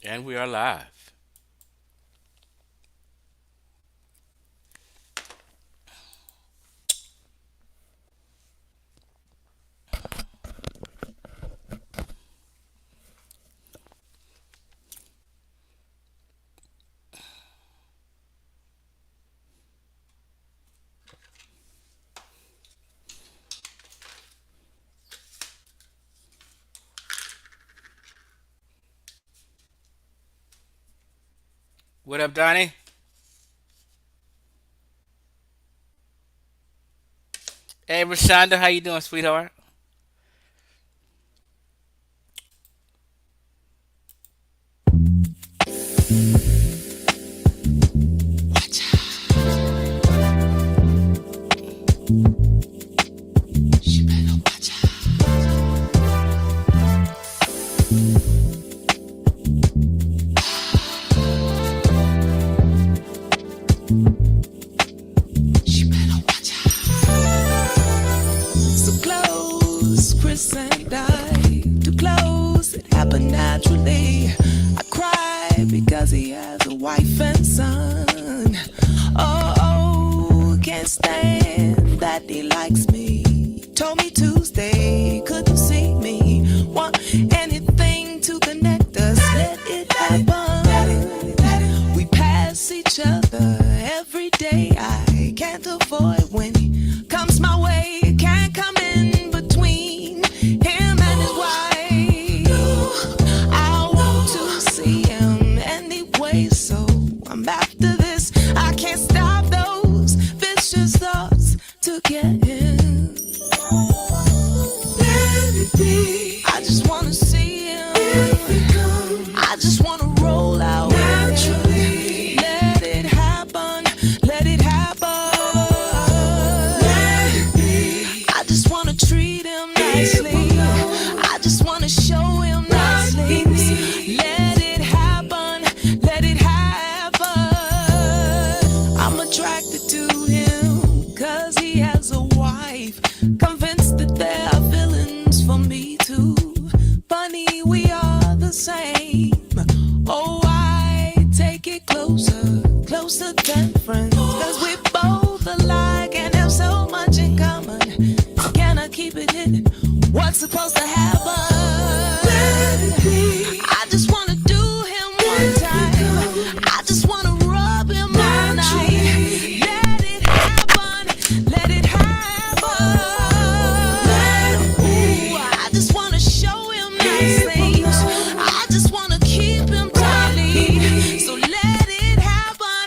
And we are live. What up, Donnie? Hey, Rashonda, how you doing, sweetheart? So close, Chris and I, too close, it happened naturally. I cry because he has a wife and son. Oh, can't stand that he likes me. Told me Tuesday, couldn't see me. Want anything to connect us, let it happen. We pass each other every day. I can't avoid when he comes my way. Can't come in between him and his wife. I want to see him anyway, so I'm after this. I can't stop those vicious thoughts to get him. Let it be. I just wanna see him. If it comes, I just wanna roll out naturally. Let it happen. Let it happen. Let it be. I just wanna treat him nicely. I just wanna show him nicely. Let it happen. Let it happen. I'm attracted to him 'cause he has a wife. Convinced that there are feelings for me too. Funny, we are the same. Oh, I take it closer, closer than friends. 'Cause we both alike and have so much in common. Can I keep it hidden? What's supposed to happen? I just wanna do him one time. I just wanna rub him all night. Let it happen. Let it happen. Ooh, I just wanna show him nice things. I just wanna keep him tightly. So let it happen.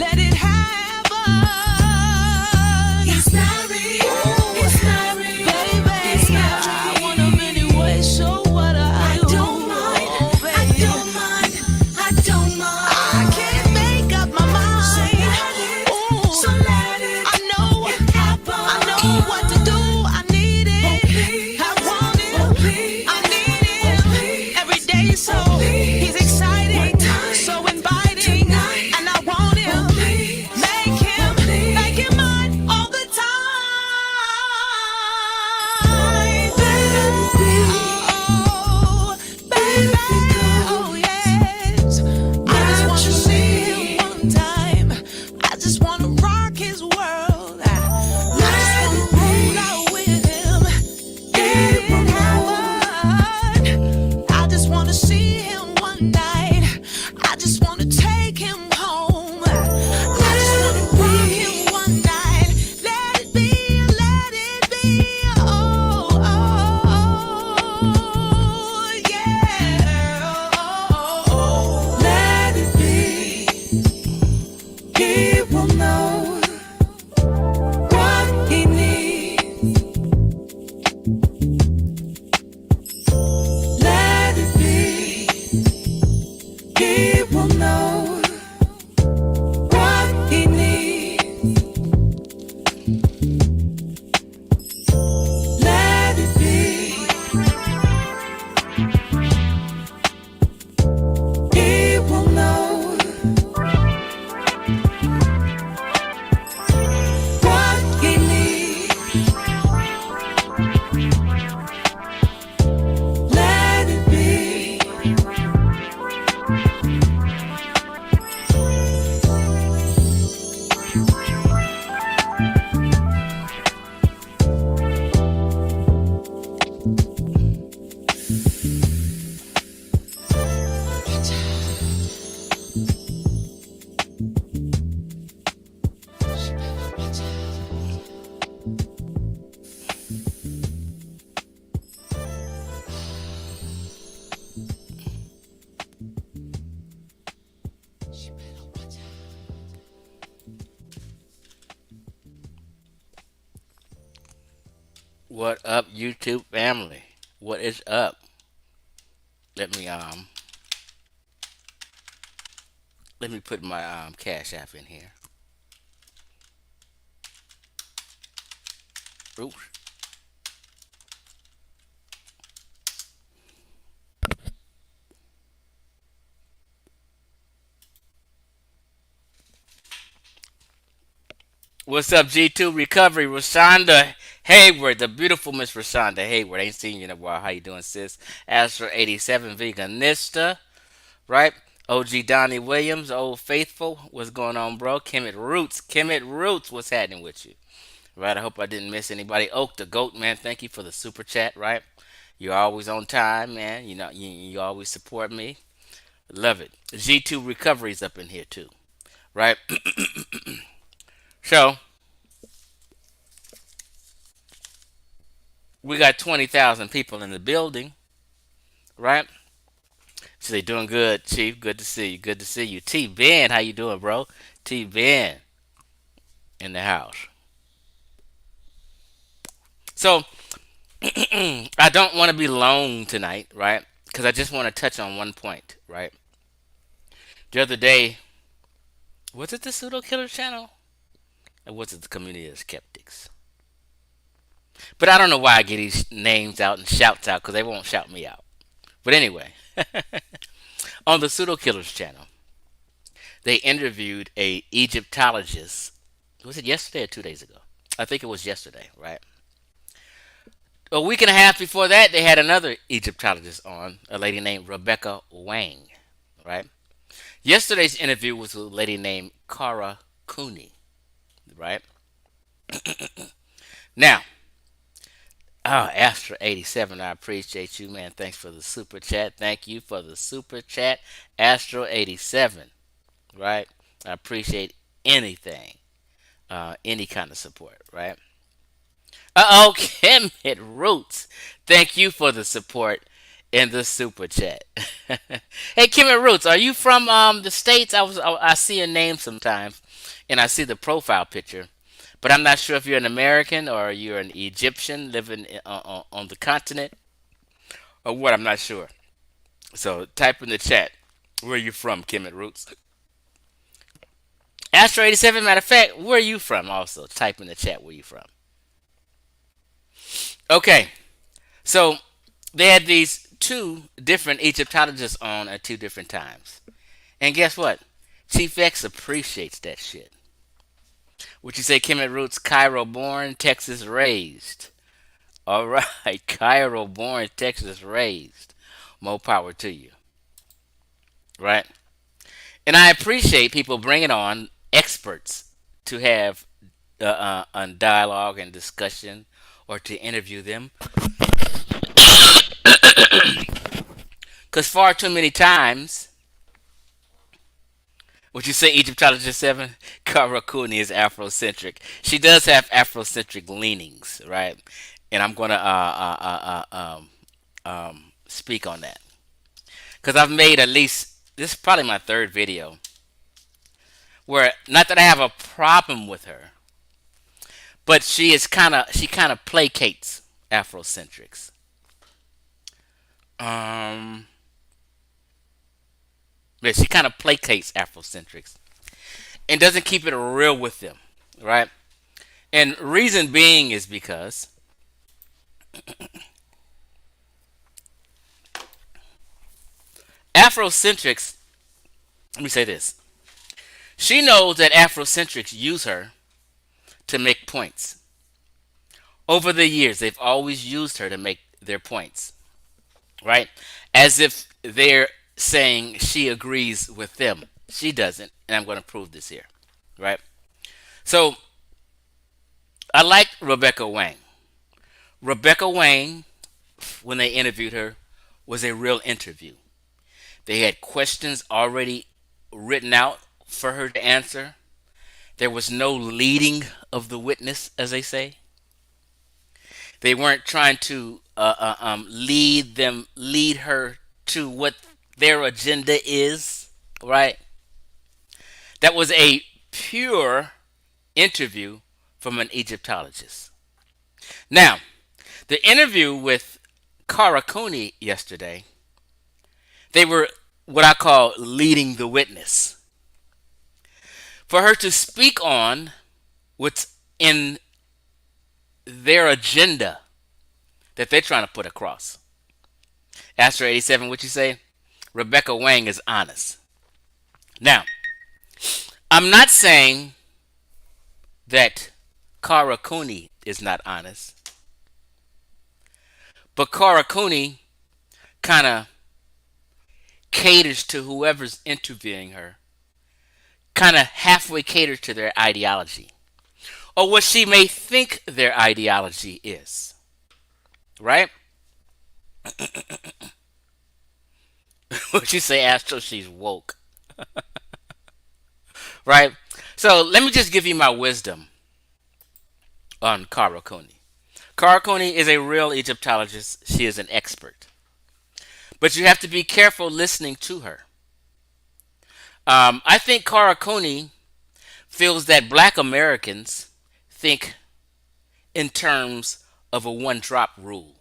Let it happen. He's married. He's married. Baby, I want him anyway. So What up, YouTube family? What is up? Let me let me put my Cash App in here. Oops. What's up, G2 Recovery? Rashonda Hayward, the beautiful Miss Rashonda Hayward. Ain't seen you in a while. How you doing, sis? Astro 87 Veganista, right? OG Donnie Williams, Old Faithful. What's going on, bro? Kemet Roots. Kemet Roots, what's happening with you? Right, I hope I didn't miss anybody. Oak the Goat, man, thank you for the super chat, right? You're always on time, man. You know, you always support me. Love it. G2 Recovery's up in here, too, right? So, we got 20,000 people in the building, right? So they doing good, Chief. Good to see you. Good to see you. T Ben, how you doing, bro? T Ben in the house. So I don't want to be long tonight, right? Because I just want to touch on one point, right? The other day, was it the Pseudo Killer channel? Or was it the Community of Skeptics? But I don't know why I get these names out and shouts out because they won't shout me out. But anyway, on the Pseudo Killers channel, they interviewed a Egyptologist. Was it yesterday or 2 days ago? I think it was yesterday, right? A week and a half before that, they had another Egyptologist on, a lady named Rebecca Wang, right? Yesterday's interview was with a lady named Kara Cooney, right? Now, Astro 87, I appreciate you, man. Thanks for the super chat. Thank you for the super chat, Astro 87, right? I appreciate anything, any kind of support, right? Kim hit Roots. Thank you for the support in the super chat. Hey, Kim hit Roots, are you from the states? I see your name sometimes, and I see the profile picture, but I'm not sure if you're an American or you're an Egyptian living on the continent or what. I'm not sure. So type in the chat where you from, Kim hit Roots. Astro 87. Matter of fact, where are you from? Also, type in the chat where you from. Okay, so they had these two different Egyptologists on at two different times. And guess what? Chief X appreciates that shit. What you say, Kemet Roots, Cairo born, Texas raised. All right, Cairo born, Texas raised. More power to you, right? And I appreciate people bringing on experts to have a dialogue and discussion or to interview them. Because far too many times, would you say Egyptologist 7? Kara Cooney is Afrocentric. She does have Afrocentric leanings, right? And I'm going to speak on that. Because I've made at least, this is probably my third video, where, not that I have a problem with her, but she kind of placates Afrocentrics. Um, yeah, she kind of placates Afrocentrics and doesn't keep it real with them, right? And reason being is because Afrocentrics, let me say this. She knows that Afrocentrics use her to make points. Over the years, they've always used her to make their points, right? As if they're saying she agrees with them. She doesn't, and I'm going to prove this here, right? So, I liked Rebecca Wang. Rebecca Wang, when they interviewed her, was a real interview. They had questions already written out for her to answer. There was no leading of the witness, as they say. They weren't trying to lead her to what their agenda is, right? That was a pure interview from an Egyptologist. Now, The interview with Kara Cooney yesterday, they were what I call leading the witness. For her to speak on what's in their agenda that they're trying to put across. Astro 87, what you say? Rebecca Wang is honest. Now, I'm not saying that Kara Cooney is not honest, but Kara Cooney kind of caters to whoever's interviewing her, kind of halfway caters to their ideology, or what she may think their ideology is. Right? What you say, Astro, she's woke. Right? So let me just give you my wisdom on Kara Cooney. Kara Cooney is a real Egyptologist. She is an expert. But you have to be careful listening to her. I think Kara Cooney feels that black Americans think in terms of a one drop rule.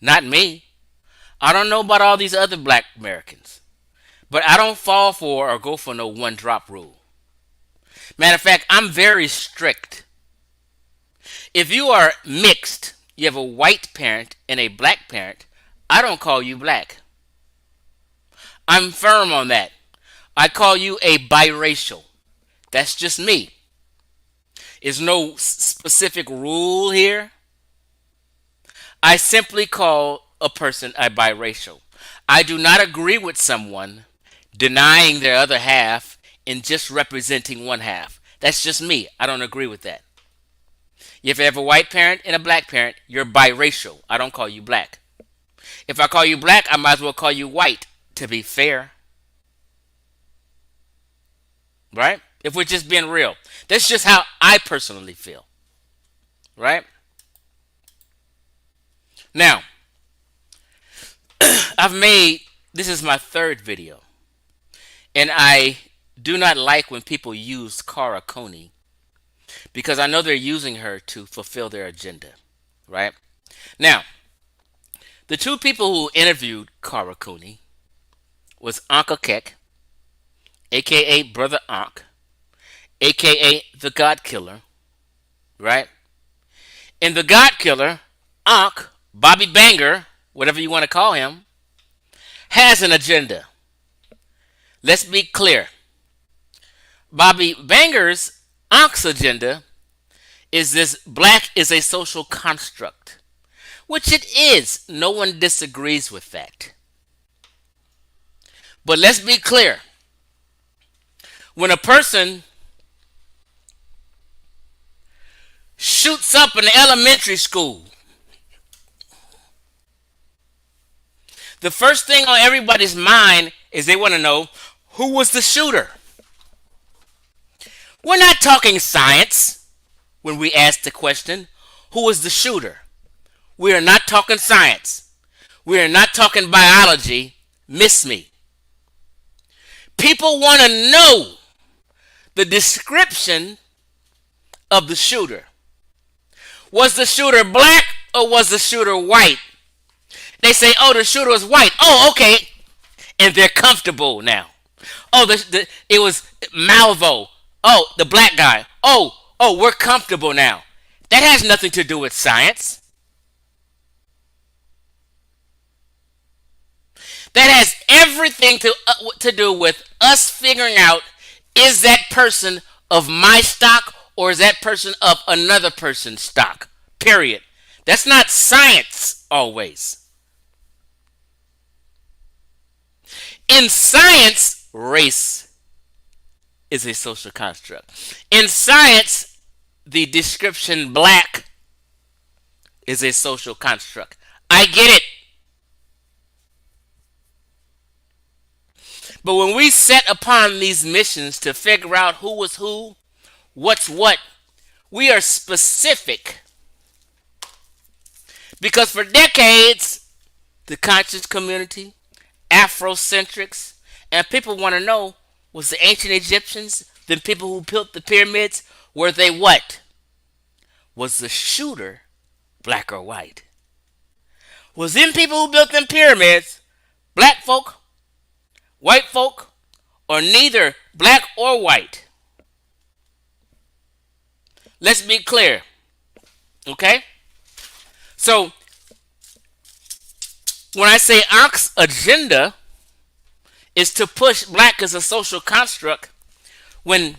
Not me. I don't know about all these other black Americans, but I don't fall for or go for no one drop rule. Matter of fact, I'm very strict. If you are mixed, you have a white parent and a black parent, I don't call you black. I'm firm on that. I call you a biracial. That's just me. There's no specific rule here. I simply call a person a biracial. I do not agree with someone denying their other half and just representing one half. That's just me. I don't agree with that. If you have a white parent and a black parent, you're biracial. I don't call you black. If I call you black, I might as well call you white to be fair. Right? If we're just being real. That's just how I personally feel. Right? Now, I've made this is my third video. And I do not like when people use Kara Cooney because I know they're using her to fulfill their agenda. Right? Now, the two people who interviewed Kara Cooney was Anka Keck, aka Brother Ankh, aka the God Killer, right? And the God Killer, Ankh, Bobby Banger, whatever you want to call him, has an agenda. Let's be clear. Bobby Banger's Ankh's agenda is this black is a social construct, which it is. No one disagrees with that. But let's be clear. When a person shoots up in elementary school, the first thing on everybody's mind is they want to know who was the shooter. We're not talking science when we ask the question, who was the shooter? We are not talking science. We are not talking biology. Miss me. People want to know the description of the shooter. Was the shooter black or was the shooter white? They say, oh, the shooter was white. Oh, okay. And they're comfortable now. Oh, it was Malvo. Oh, the black guy. Oh, we're comfortable now. That has nothing to do with science. That has everything to do with us figuring out, is that person of my stock or is that person of another person's stock? Period. That's not science always. In science, race is a social construct. In science, the description black is a social construct. I get it. But when we set upon these missions to figure out who was who, what's what, we are specific. Because for decades, the conscious community, Afrocentrics, and people want to know, was the ancient Egyptians, the people who built the pyramids, were they what? Was the shooter black or white. Was them people who built them pyramids black folk, white folk, or neither black or white? Let's be clear, okay? So when I say Ank's agenda is to push black as a social construct, when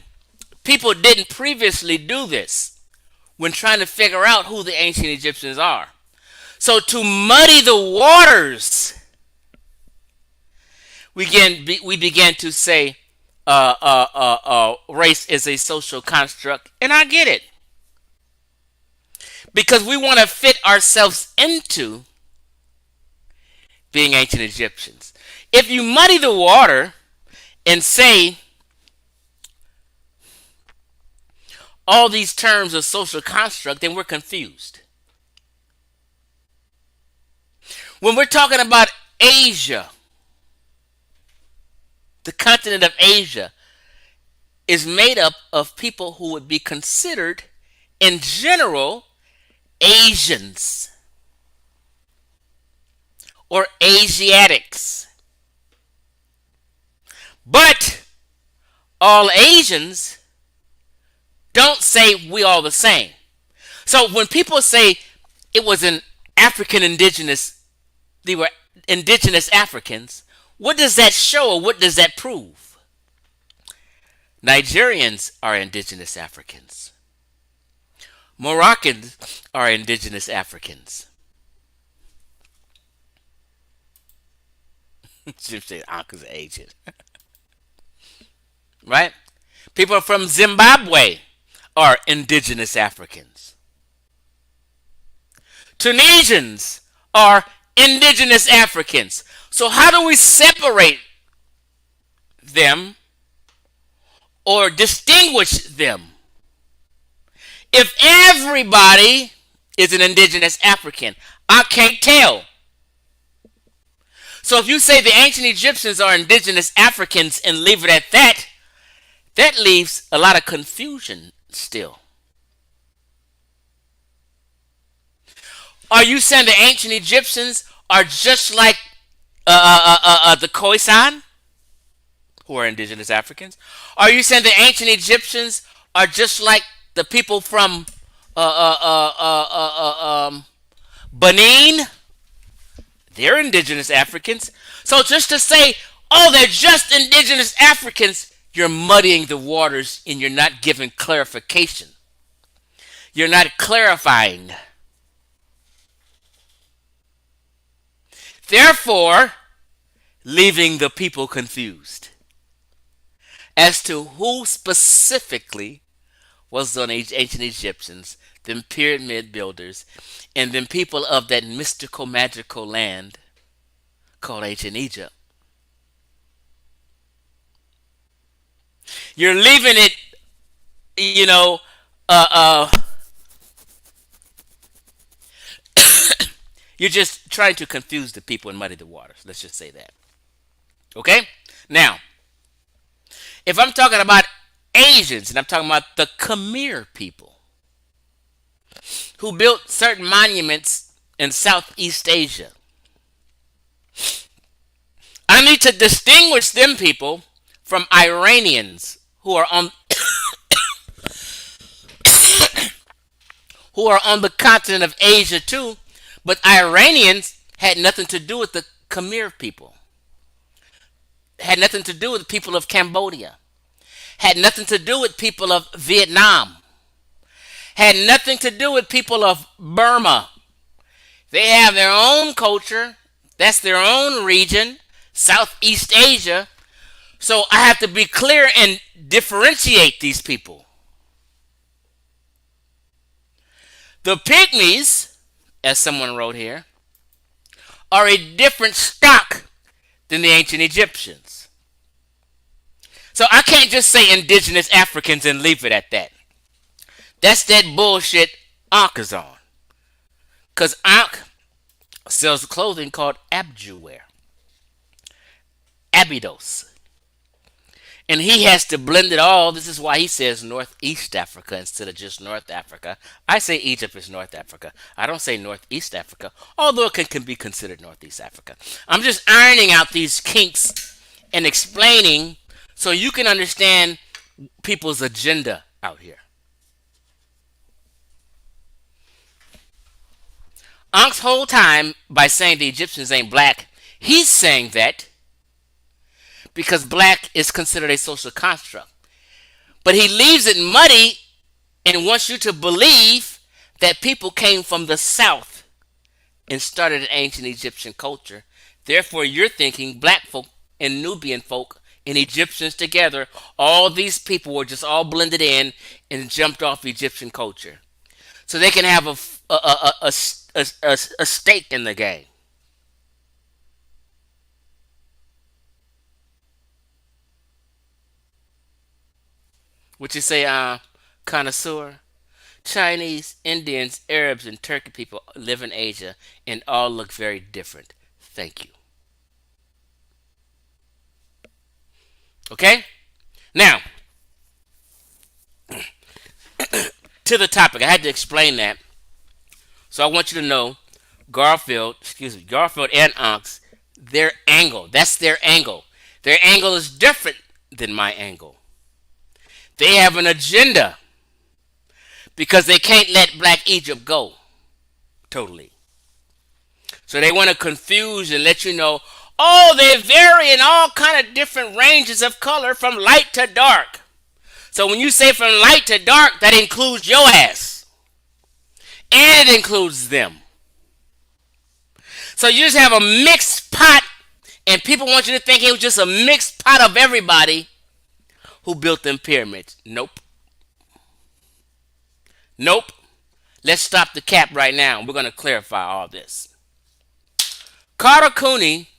people didn't previously do this, when trying to figure out who the ancient Egyptians are. So to muddy the waters, we began to say race is a social construct, and I get it because we want to fit ourselves into being ancient Egyptians. If you muddy the water and say all these terms of social construct, then we're confused. When we're talking about Asia, the continent of Asia is made up of people who would be considered, in general, Asians or Asiatics. But all Asians don't say we all the same. So when people say it was an African indigenous, they were indigenous Africans, what does that show or what does that prove? Nigerians are indigenous Africans. Moroccans are indigenous Africans. Jim said uncle's Asian. Right? People from Zimbabwe are indigenous Africans. Tunisians are indigenous Africans. So how do we separate them or distinguish them? If everybody is an indigenous African, I can't tell. So if you say the ancient Egyptians are indigenous Africans and leave it at that, that leaves a lot of confusion still. Are you saying the ancient Egyptians are just like the Khoisan, who are indigenous Africans? Are you saying the ancient Egyptians are just like the people from Benin? They're indigenous Africans. So just to say, oh, they're just indigenous Africans, you're muddying the waters and you're not giving clarification. You're not clarifying. Therefore, leaving the people confused as to who specifically was on ancient Egyptians, them pyramid builders, and them people of that mystical, magical land called ancient Egypt. You're leaving it, you know, you're just trying to confuse the people and muddy the waters. Let's just say that. Okay? Now, if I'm talking about Asians, and I'm talking about the Khmer people who built certain monuments in Southeast Asia, I need to distinguish them people from Iranians who are on who are on the continent of Asia too, but Iranians had nothing to do with the Khmer people. Had nothing to do with the people of Cambodia. Had nothing to do with people of Vietnam. Had nothing to do with people of Burma. They have their own culture. That's their own region, Southeast Asia. So I have to be clear and differentiate these people. The Pygmies, as someone wrote here, are a different stock than the ancient Egyptians. So I can't just say indigenous Africans and leave it at that. That's that bullshit Ankh is on. Because Ankh sells clothing called Abjuwear. Abydos. And he has to blend it all. This is why he says Northeast Africa instead of just North Africa. I say Egypt is North Africa. I don't say Northeast Africa, although it can be considered Northeast Africa. I'm just ironing out these kinks and explaining so you can understand people's agenda out here. Ank's whole time by saying the Egyptians ain't black, he's saying that because black is considered a social construct. But he leaves it muddy and wants you to believe that people came from the south and started an ancient Egyptian culture. Therefore, you're thinking black folk and Nubian folk and Egyptians together, all these people were just all blended in and jumped off Egyptian culture. So they can have a stake in the game. Would you say, connoisseur? Chinese, Indians, Arabs, and Turkey people live in Asia and all look very different. Thank you. Okay? Now, to the topic. I had to explain that. So I want you to know Garfield and Ox, their angle. That's their angle. Their angle is different than my angle. They have an agenda because they can't let Black Egypt go totally. So they want to confuse and let you know, oh, they vary in all kind of different ranges of color from light to dark. So when you say from light to dark, that includes your ass. And it includes them. So you just have a mixed pot, and people want you to think it was just a mixed pot of everybody who built them pyramids. Nope. Nope. Let's stop the cap right now. We're going to clarify all this. Kara Cooney,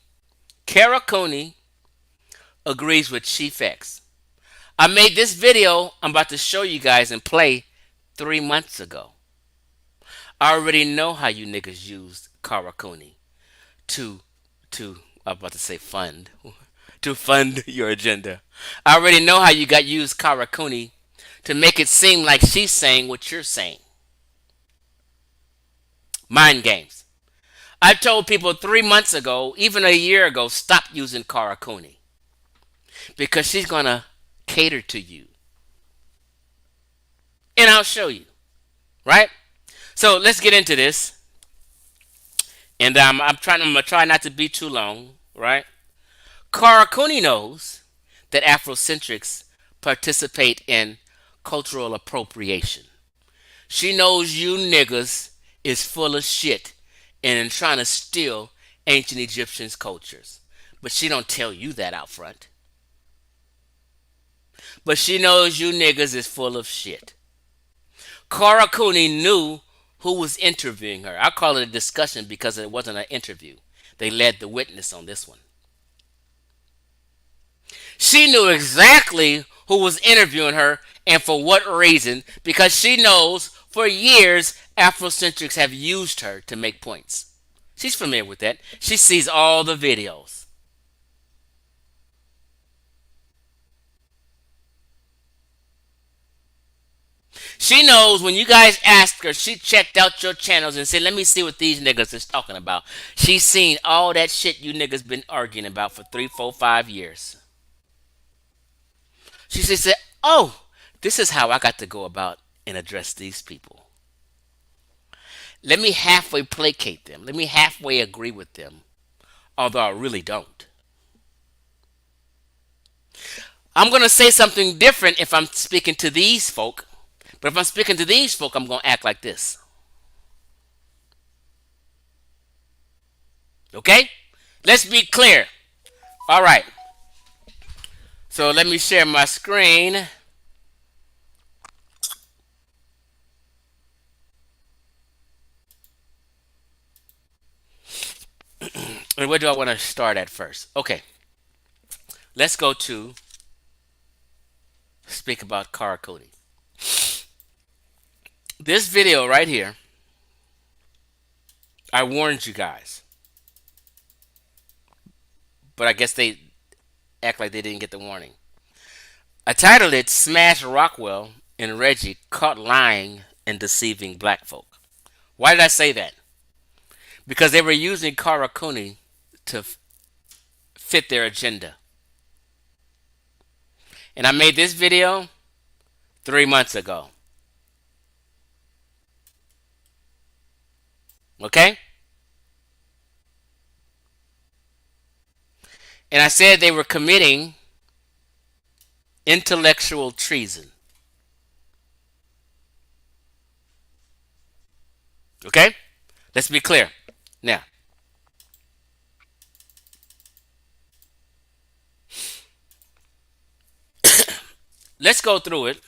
Kara Cooney agrees with Chief X. I made this video I'm about to show you guys and play 3 months ago. I already know how you niggas used Kara Cooney to I'm about to say fund to fund your agenda. I already know how you got used Kara Cooney to make it seem like she's saying what you're saying. Mind games. I told people 3 months ago, even a year ago, stop using Kara Cooney because she's gonna cater to you, and I'll show you. Right? So let's get into this, and I'm gonna try not to be too long. Right? Kara Cooney knows that Afrocentrics participate in cultural appropriation. She knows you niggas is full of shit and trying to steal ancient Egyptians' cultures. But she don't tell you that out front. But she knows you niggas is full of shit. Kara Cooney knew who was interviewing her. I call it a discussion because it wasn't an interview. They led the witness on this one. She knew exactly who was interviewing her and for what reason because she knows for years Afrocentrics have used her to make points. She's familiar with that. She sees all the videos. She knows when you guys asked her, she checked out your channels and said, let me see what these niggas is talking about. She's seen all that shit you niggas been arguing about for 3, 4, 5 years. She said, oh, this is how I got to go about and address these people. Let me halfway placate them. Let me halfway agree with them, although I really don't. I'm going to say something different if I'm speaking to these folk, but if I'm speaking to these folk, I'm going to act like this. Okay? Let's be clear. All right. So let me share my screen. And where do I want to start at first? Okay. Let's go to speak about Kara Cooney. This video right here, I warned you guys. But I guess they act like they didn't get the warning. I titled it Smash Rockwell and Reggie Caught Lying and Deceiving Black Folk. Why did I say that? Because they were using Kara Cooney to fit their agenda. And I made this video 3 months ago. Okay? And I said they were committing intellectual treason. Okay? Let's be clear. Now, let's go through it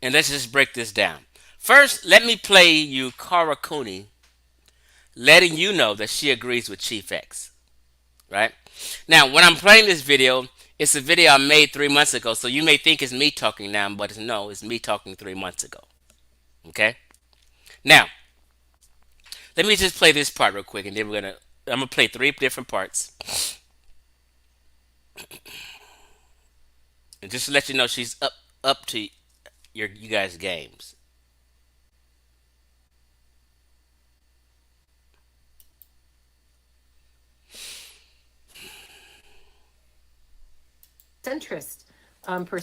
and let's just break this down. First, let me play you Kara Cooney letting you know that she agrees with Chief X. Right? Now, when I'm playing this video, it's a video I made 3 months ago, so you may think it's me talking now, but it's me talking 3 months ago. Okay? Now, let me just play this part real quick, and then I'm gonna play three different parts, and just to let you know, she's up to you guys' games. Centrist and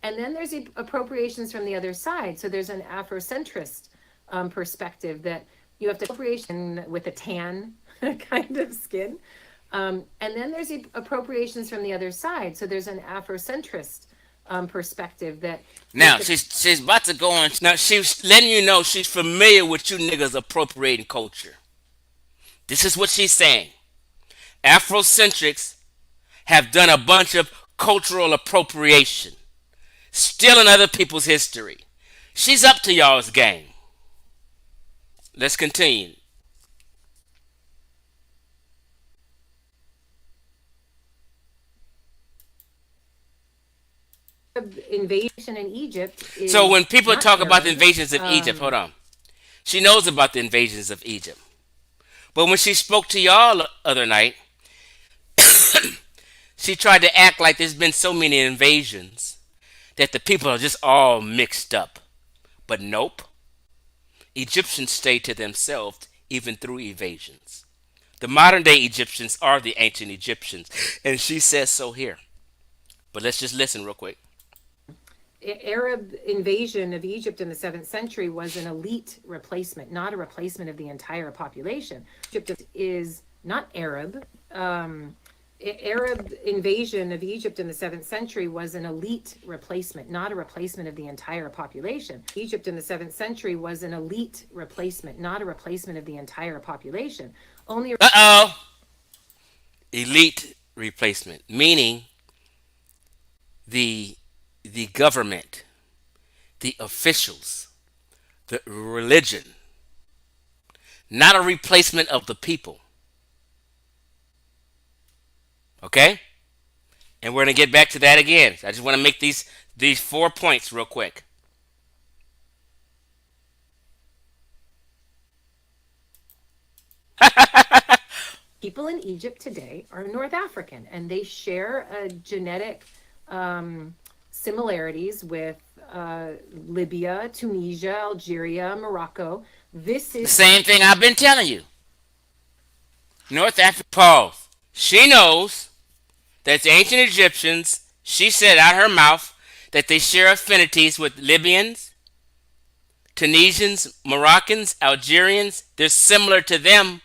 then there's appropriations from the other side. So there's an Afrocentrist perspective that you have to appropriation with a tan kind of skin. And then there's appropriations from the other side. So there's an Afrocentrist perspective that Now she's about to go on. Now she's letting you know she's familiar with you niggas appropriating culture. This is what she's saying. Afrocentrics have done a bunch of cultural appropriation, stealing other people's history. She's up to y'all's game. Let's continue. invasion in Egypt is So when people not talk about the Arab. invasions of Egypt, hold on. She knows about the invasions of Egypt. But when she spoke to y'all the other night, she tried to act like there's been so many invasions that the people are just all mixed up. But nope. Egyptians stayed to themselves even through evasions. The modern day Egyptians are the ancient Egyptians. And she says so here. But let's just listen real quick. Arab invasion of Egypt in the 7th century was an elite replacement, not a replacement of the entire population. Egypt is not Arab. Arab invasion of Egypt in the 7th century was an elite replacement, not a replacement of the entire population. Egypt in the 7th century was an elite replacement, not a replacement of the entire population. Only Uh-oh. Elite replacement, meaning the government, the officials, the religion, not a replacement of the people. Okay? And we're going to get back to that again. I just want to make these 4 points real quick. people in Egypt today are North African, and they share a genetic similarities with Libya, Tunisia, Algeria, Morocco. This The is same thing I've been telling you. North Africa. Pause. She knows that the ancient Egyptians, she said out her mouth that they share affinities with Libyans, Tunisians, Moroccans, Algerians. They're similar to them.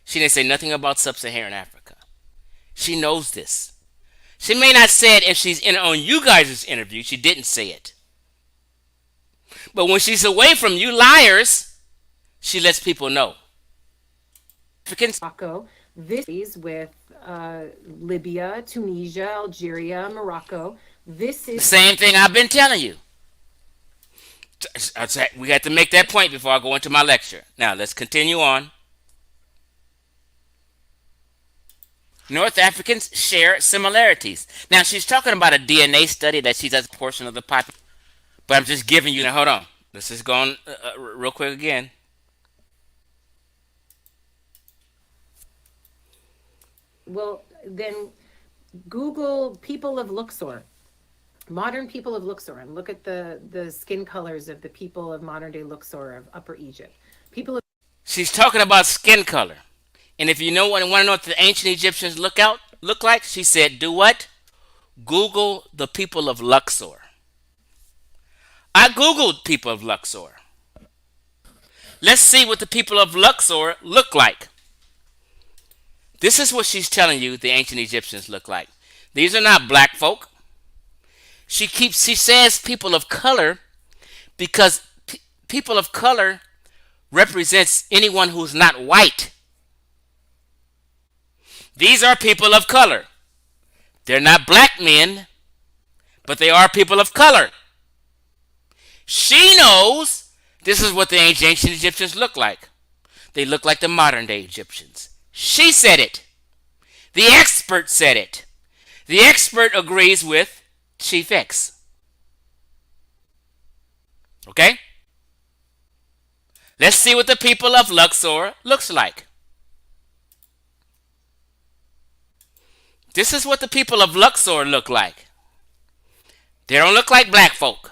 She didn't say nothing about sub-Saharan Africa. She knows this. She may not say it if she's in on you guys' interview. She didn't say it. But when she's away from you liars, she lets people know. Africans. Morocco. This is with Libya, Tunisia, Algeria, Morocco. This The is same thing I've been telling you. We had to make that point before I go into my lecture. Now let's continue on. North Africans share similarities. Now she's talking about a DNA study that she does a portion of the population. But I'm just giving you. Now hold on. Let's just go on real quick again. Well, then Google people of Luxor, modern people of Luxor, and look at the skin colors of the people of modern day Luxor of Upper Egypt. People of She's talking about skin color. And if you know want to know what the ancient Egyptians look like, she said, do what? Google the people of Luxor. I googled people of Luxor. Let's see what the people of Luxor look like. This is what she's telling you the ancient Egyptians look like. These are not black folk. She says people of color because people of color represents anyone who's not white. These are people of color. They're not black men, but they are people of color. She knows this is what the ancient Egyptians look like. They look like the modern day Egyptians. She said it. The expert said it. The expert agrees with Chief X. Okay? Let's see what the people of Luxor looks like. This is what the people of Luxor look like. They don't look like black folk.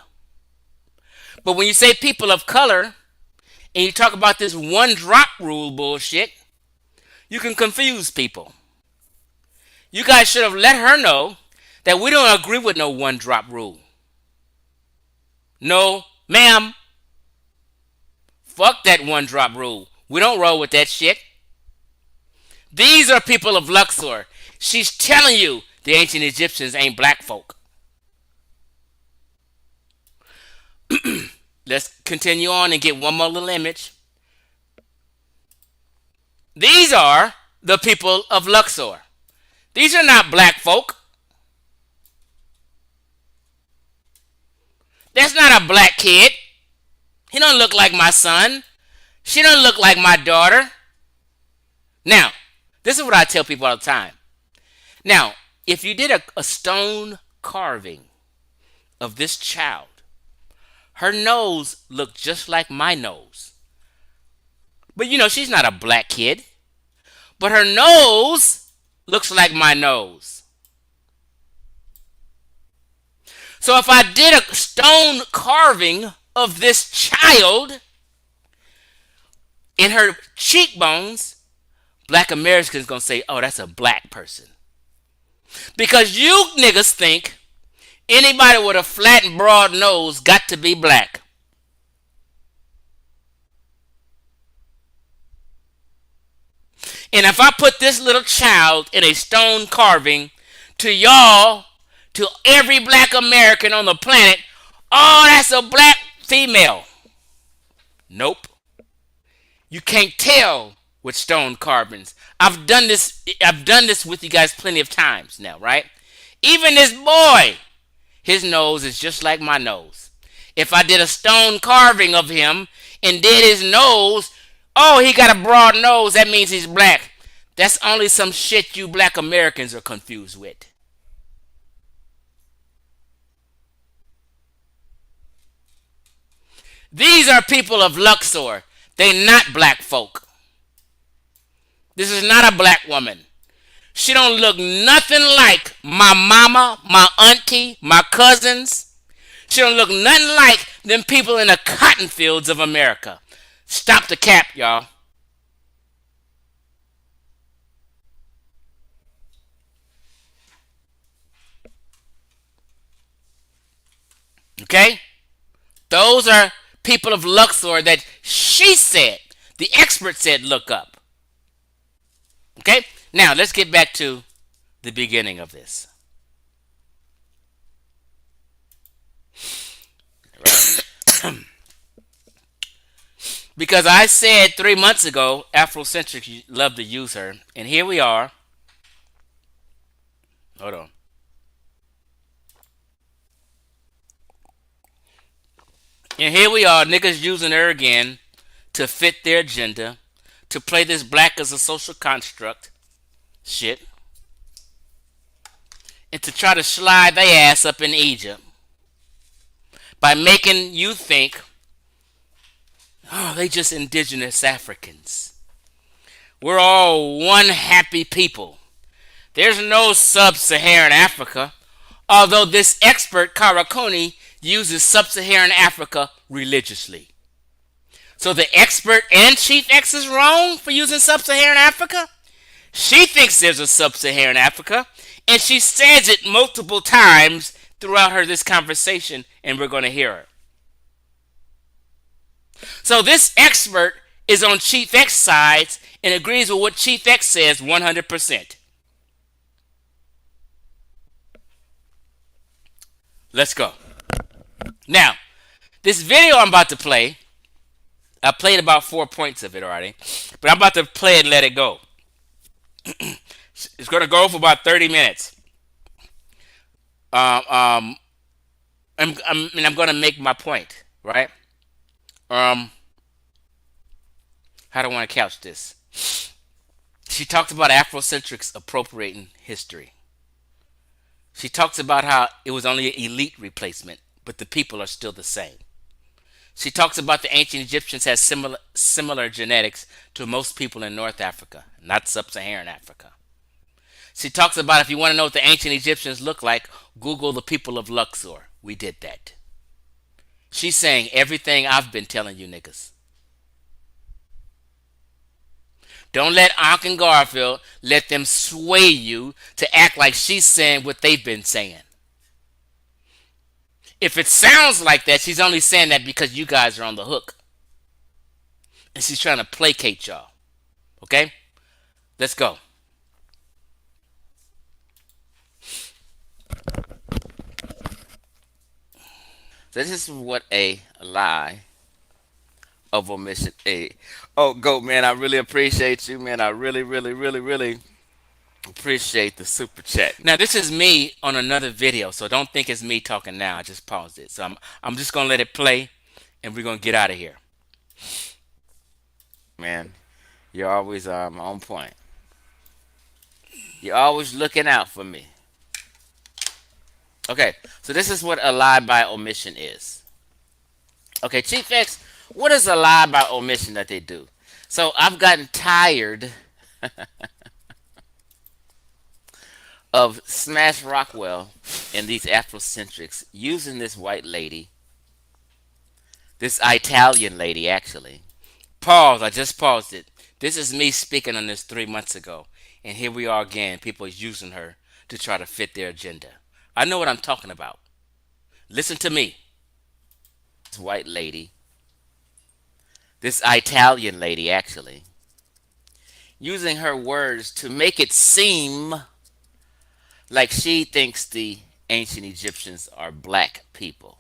But when you say people of color and you talk about this one drop rule bullshit, you can confuse people. You guys should have let her know that we don't agree with no one drop rule. No, ma'am. Fuck that one drop rule. We don't roll with that shit. These are people of Luxor. She's telling you the ancient Egyptians ain't black folk. Let's continue on and get one more little image. These are the people of Luxor. These are not black folk. That's not a black kid. He don't look like my son. She don't look like my daughter. Now, this is what I tell people all the time. Now, if you did a stone carving of this child, her nose looked just like my nose. But you know, she's not a black kid. But her nose looks like my nose. So if I did a stone carving of this child in her cheekbones, black Americans gonna say, oh, that's a black person. Because you niggas think anybody with a flat and broad nose got to be black. And if I put this little child in a stone carving to y'all, to every black American on the planet, oh, that's a black female. Nope. You can't tell with stone carvings. I've done this with you guys plenty of times now, right? Even this boy, his nose is just like my nose. If I did a stone carving of him and did his nose, oh, he got a broad nose, that means he's black. That's only some shit you black Americans are confused with. These are people of Luxor. They not black folk. This is not a black woman. She don't look nothing like my mama, my auntie, my cousins. She don't look nothing like them people in the cotton fields of America. Stop the cap, y'all. Okay? Those are people of Luxor that she said, the expert said, look up. Okay? Now, let's get back to the beginning of this. Because I said 3 months ago, Afrocentric love to use her. And here we are. Hold on. And here we are, niggas using her again to fit their agenda, to play this black as a social construct shit, and to try to slide their ass up in Egypt by making you think, oh, they just indigenous Africans. We're all one happy people. There's no sub-Saharan Africa, although this expert, Kara Cooney, uses sub-Saharan Africa religiously. So the expert and Chief X is wrong for using sub-Saharan Africa? She thinks there's a sub-Saharan Africa, and she says it multiple times throughout her this conversation, and we're going to hear her. So this expert is on Chief X's side and agrees with what Chief X says 100%. Let's go. Now, this video I'm about to play, I played about 4 points of it already, but I'm about to play it and let it go. It's going to go for about 30 minutes. Um, um, I'm going to make my point, right? Um, how do I want to couch this? She talks about Afrocentrics appropriating history. She talks about how it was only an elite replacement, but the people are still the same. She talks about the ancient Egyptians had similar genetics to most people in North Africa, not sub-Saharan Africa. She talks about if you want to know what the ancient Egyptians look like, Google the people of Luxor. We did that. She's saying everything I've been telling you niggas. Don't let Ankh and Garfield let them sway you to act like she's saying what they've been saying. If it sounds like that, she's only saying that because you guys are on the hook. And she's trying to placate y'all. Okay? Let's go. So this is what a lie of omission a. Oh, Goat, man, I really appreciate you, man. I really, really, really, really appreciate the super chat. Now, this is me on another video, so don't think it's me talking now. I just paused it. So I'm just going to let it play, and we're going to get out of here. Man, you're always on point. You're always looking out for me. Okay, so this is what a lie by omission is. Okay, Chief X, what is a lie by omission that they do? So I've gotten tired of Smash Rockwell and these Afrocentrics using this white lady, this Italian lady actually. Pause, I just paused it. This is me speaking on this 3 months ago. And here we are again, people using her to try to fit their agenda. I know what I'm talking about. Listen to me. This white lady, this Italian lady actually, using her words to make it seem like she thinks the ancient Egyptians are black people.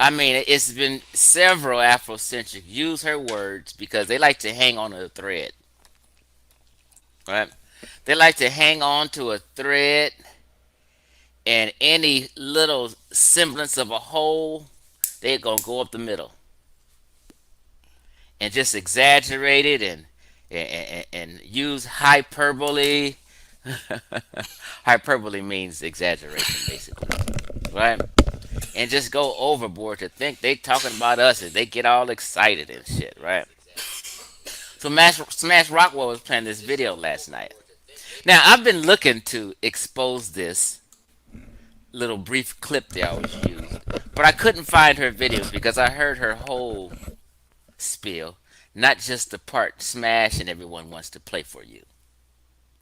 I mean, it's been several Afrocentric use her words because they like to hang on to a thread. Right? They like to hang on to a thread, and any little semblance of a hole, they're going to go up the middle and just exaggerate it and use hyperbole. Hyperbole means exaggeration, basically, right? And just go overboard to think they talking about us and they get all excited and shit, right? So Smash Rockwell was playing this video last night. Now I've been looking to expose this little brief clip they always use, but I couldn't find her videos because I heard her whole spiel, not just the part Smash and everyone wants to play for you.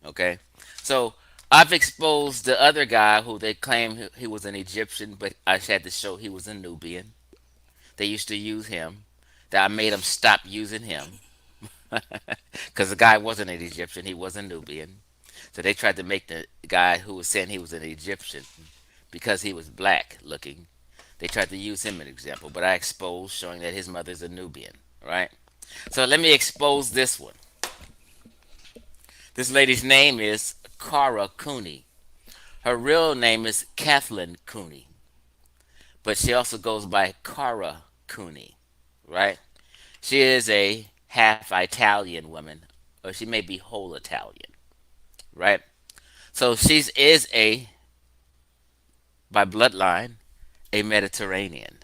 Okay, so I've exposed the other guy who they claim he was an Egyptian, but I had to show he was a Nubian. They used to use him. That I made them stop using him because the guy wasn't an Egyptian; he was a Nubian. So they tried to make the guy who was saying he was an Egyptian because he was black looking. They tried to use him as an example, but I exposed showing that his mother's a Nubian. Right. So let me expose this one. This lady's name is Kara Cooney. Her real name is Kathleen Cooney, but she also goes by Kara Cooney, right? She is a half Italian woman, or she may be whole Italian, right? So she is by bloodline, a Mediterranean.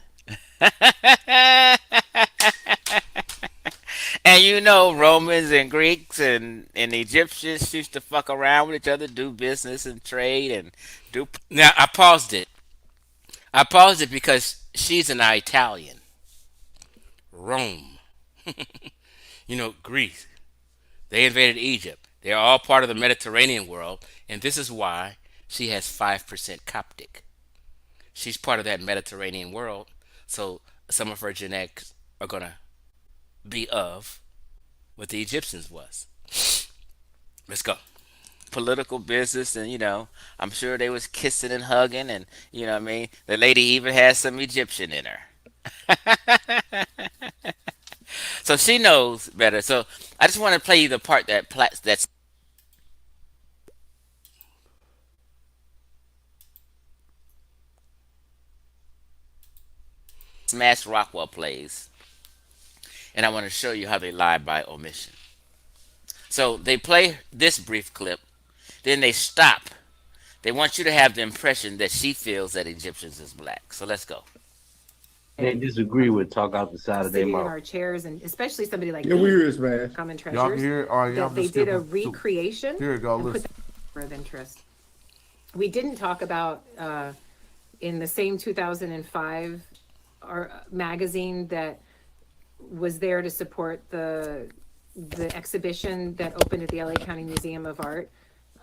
And Man, you know Romans and Greeks and Egyptians used to fuck around with each other, do business and trade and do. Now I paused it. I paused it because she's an Italian. Rome, Greece. They invaded Egypt. They're all part of the Mediterranean world, and this is why she has 5% Coptic. She's part of that Mediterranean world, so some of her genetics are gonna be of what the Egyptians was. Let's go. Political business, and I'm sure they was kissing and hugging, and what I mean, the lady even had some Egyptian in her, so she knows better. So I just want to play you the part that Smash Rockwell plays, and I want to show you how they lie by omission. So they play this brief clip, then they stop. They want you to have the impression that she feels that Egyptians is black. So let's go. They disagree with talk out the side of their Sitting in mouth. our chairs, and especially somebody like Yeah, we me, hear this, man. Common Y'all can Treasures, hear it? All right, y'all that they just did a skip it. So, recreation here you go. and put Listen. that of interest. We didn't talk about in the same 2005 magazine that was there to support the exhibition that opened at the LA County Museum of Art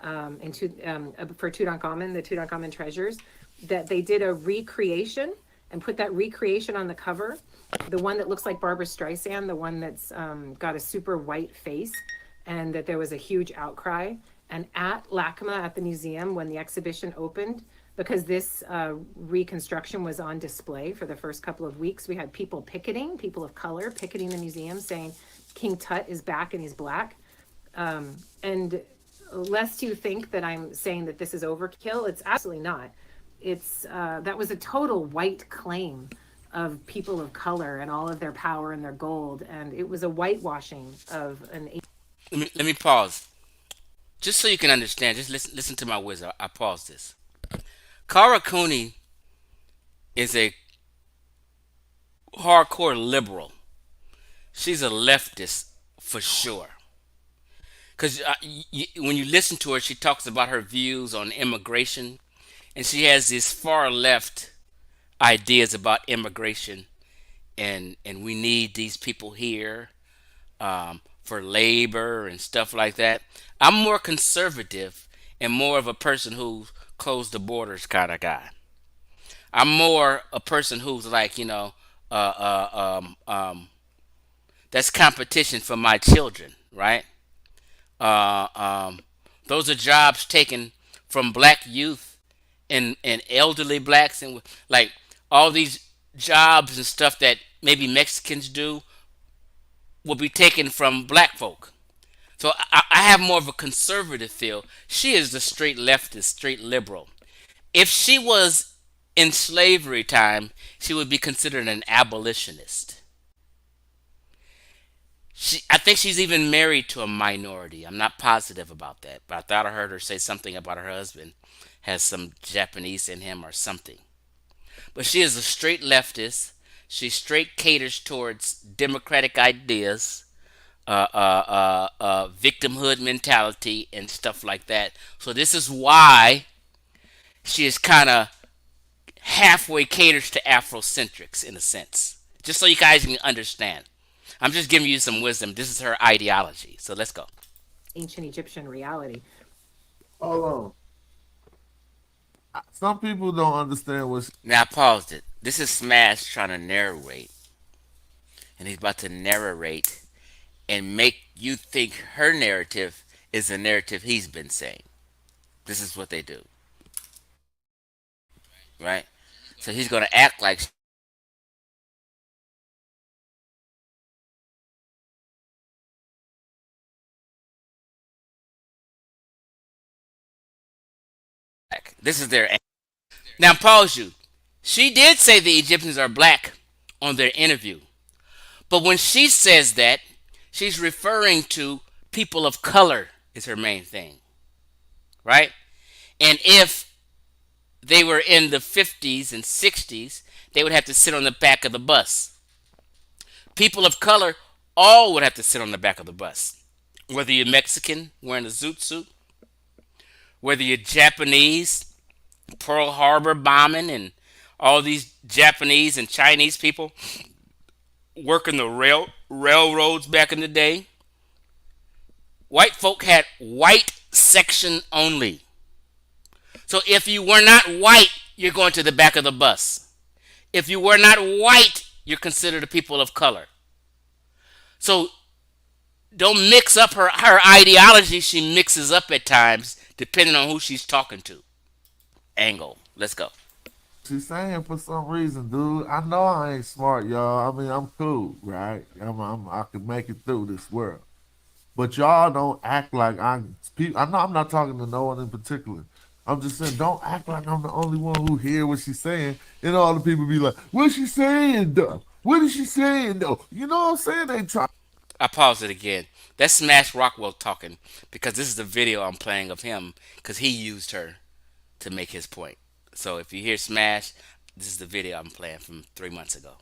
for Tutankhamun, the Tutankhamun treasures, that they did a recreation and put that recreation on the cover. The one that looks like Barbara Streisand, the one that's got a super white face, and that there was a huge outcry. And at LACMA, at the museum, when the exhibition opened, because this reconstruction was on display for the first couple of weeks, we had people picketing, people of color picketing the museum, saying King Tut is back and he's black. And lest you think that I'm saying that this is overkill, it's absolutely not. It's that was a total white claim of people of color and all of their power and their gold, and it was a whitewashing of an. Let me pause, just so you can understand. Just listen to my wisdom. I paused this. Kara Cooney is a hardcore liberal. She's a leftist for sure. Because when you listen to her, she talks about her views on immigration, and she has these far left ideas about immigration, and we need these people here for labor and stuff like that. I'm more conservative and more of a person who close the borders kind of guy. I'm more a person who's like, that's competition for my children, right? Uh, um, those are jobs taken from black youth and elderly blacks, and like all these jobs and stuff that maybe Mexicans do will be taken from black folk. So I have more of a conservative feel. She is the straight leftist, straight liberal. If she was in slavery time, she would be considered an abolitionist. I think she's even married to a minority. I'm not positive about that, but I thought I heard her say something about her husband has some Japanese in him or something. But she is a straight leftist. She straight caters towards democratic ideas, victimhood mentality, and stuff like that. So this is why she is kind of halfway caters to Afrocentrics in a sense. Just so you guys can understand. I'm just giving you some wisdom. This is her ideology. So let's go. Ancient Egyptian reality. Hold on. Some people don't understand what's. Now I paused it. This is Smash trying to narrate, and he's about to narrate and make you think her narrative is the narrative he's been saying. This is what they do, right? So he's gonna act like this is their. Now pause you. She did say the Egyptians are black on their interview. But when she says that, she's referring to people of color is her main thing. Right? And if they were in the 50s and 60s, they would have to sit on the back of the bus. People of color all would have to sit on the back of the bus. Whether you're Mexican wearing a zoot suit, whether you're Japanese, Pearl Harbor bombing, and all these Japanese and Chinese people working the railroads back in the day, white folk had white section only. So if you were not white, you're going to the back of the bus. If you were not white, you're considered a people of color. So don't mix up her ideology. She mixes up at times depending on who she's talking to. Angle. Let's go. she's saying for some reason, dude. I know I ain't smart, y'all. I mean, I'm cool, right? I can make it through this world. But y'all don't act like I know I'm not talking to no one in particular. I'm just saying, don't act like I'm the only one who hear what she's saying. And all the people be like, "What's she saying, though? What is she saying, though?" You know what I'm saying? They try. I pause it again. That's Smash Rockwell talking because this is the video I'm playing of him because he used her to make his point. So if you hear Smash, this is the video I'm playing from 3 months ago.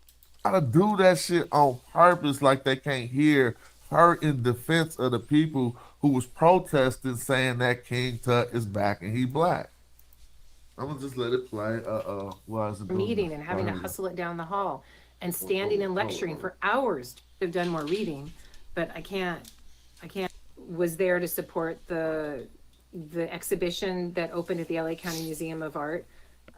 To do that shit on purpose, like they can't hear her in defense of the people who was protesting, saying that King Tut is back and he black. I'm gonna just let it play. Why is it doing meeting this? and Oh, having to here we go. hustle it down the hall and Hold, standing hold, and hold, lecturing hold. for hours. Have done more reading, but I can't was there to support the exhibition that opened at the LA County Museum of Art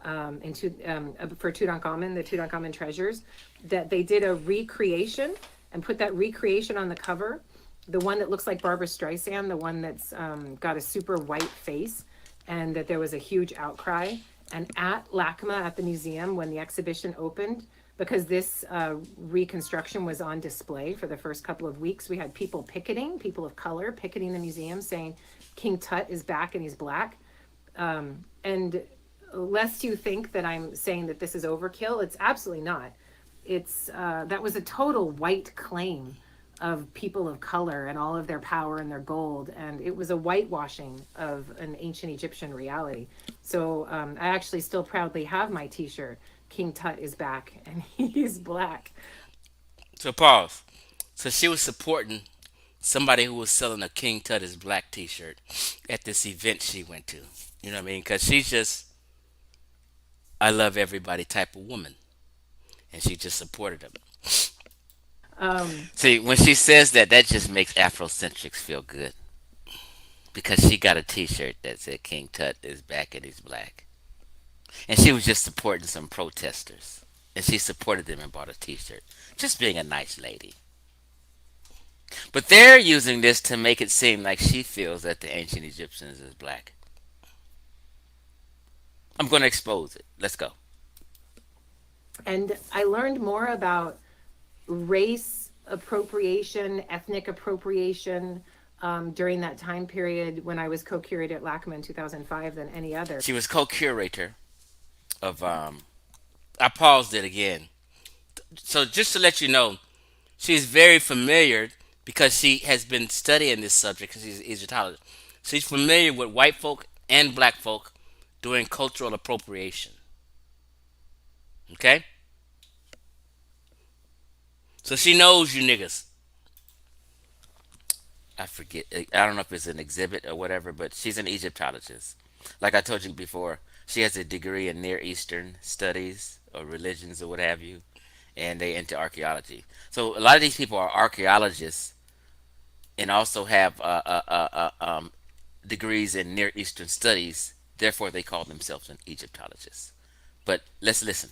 for Tutankhamun, the Tutankhamun treasures, that they did a recreation and put that recreation on the cover. The one that looks like Barbara Streisand, the one that's got a super white face, and that there was a huge outcry. And at LACMA at the museum, when the exhibition opened, because this reconstruction was on display for the first couple of weeks, we had people picketing, people of color picketing the museum, saying King Tut is back and he's black. And lest you think that I'm saying that this is overkill, it's absolutely not. It's that was a total white claim of people of color and all of their power and their gold, and it was a whitewashing of an ancient Egyptian reality. So I actually still proudly have my T-shirt. King Tut is back and he's black. So pause. So she was supporting somebody who was selling a King Tut is Black t-shirt at this event she went to. You know what I mean? Because she's just I love everybody type of woman. And she just supported them. Um, See, when she says that, that just makes Afrocentrics feel good because she got a T-shirt that said "King Tut is back and he's black," and she was just supporting some protesters, and she supported them and bought a T-shirt, just being a nice lady. But they're using this to make it seem like she feels that the ancient Egyptians is black. I'm going to expose it. Let's go. and I learned more about race appropriation, ethnic appropriation during that time period when I was co-curator at LACMA in 2005 than any other. She was co-curator of I paused it again. So just to let you know, she's very familiar because she has been studying this subject because she's an Egyptologist. She's familiar with white folk and black folk doing cultural appropriation. Okay? So she knows you niggas. I forget. I don't know if it's an exhibit or whatever, but she's an Egyptologist. Like I told you before, she has a degree in Near Eastern studies or religions or what have you, and they into archaeology. So a lot of these people are archaeologists and also have degrees in Near Eastern studies. Therefore, they call themselves an Egyptologist. But let's listen.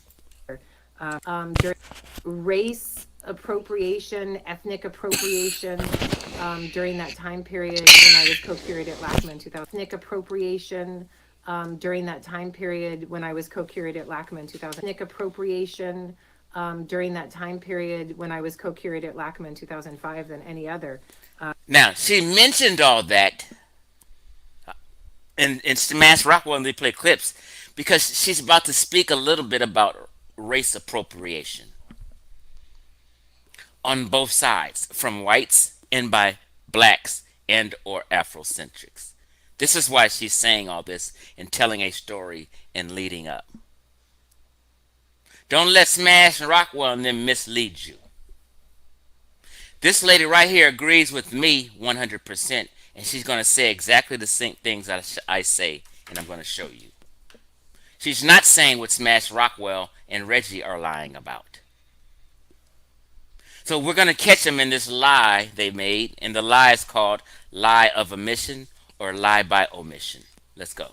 During race appropriation, ethnic appropriation during that time period when I was co-curator at LACMA in 2000. Ethnic appropriation during that time period when I was co-curator at LACMA in 2000. Ethnic appropriation during that time period when I was co-curator at LACMA in 2005 than any other. Now, she mentioned all that in Smash Rock when they play clips because she's about to speak a little bit about race appropriation on both sides, from whites and by blacks and or Afrocentrics. This is why she's saying all this and telling a story and leading up. Don't let Smash and Rockwell and them mislead you. This lady right here agrees with me 100%, and she's going to say exactly the same things I say, and I'm going to show you. She's not saying what Smash Rockwell and Reggie are lying about. So we're going to catch them in this lie they made, and the lie is called lie of omission or lie by omission. Let's go.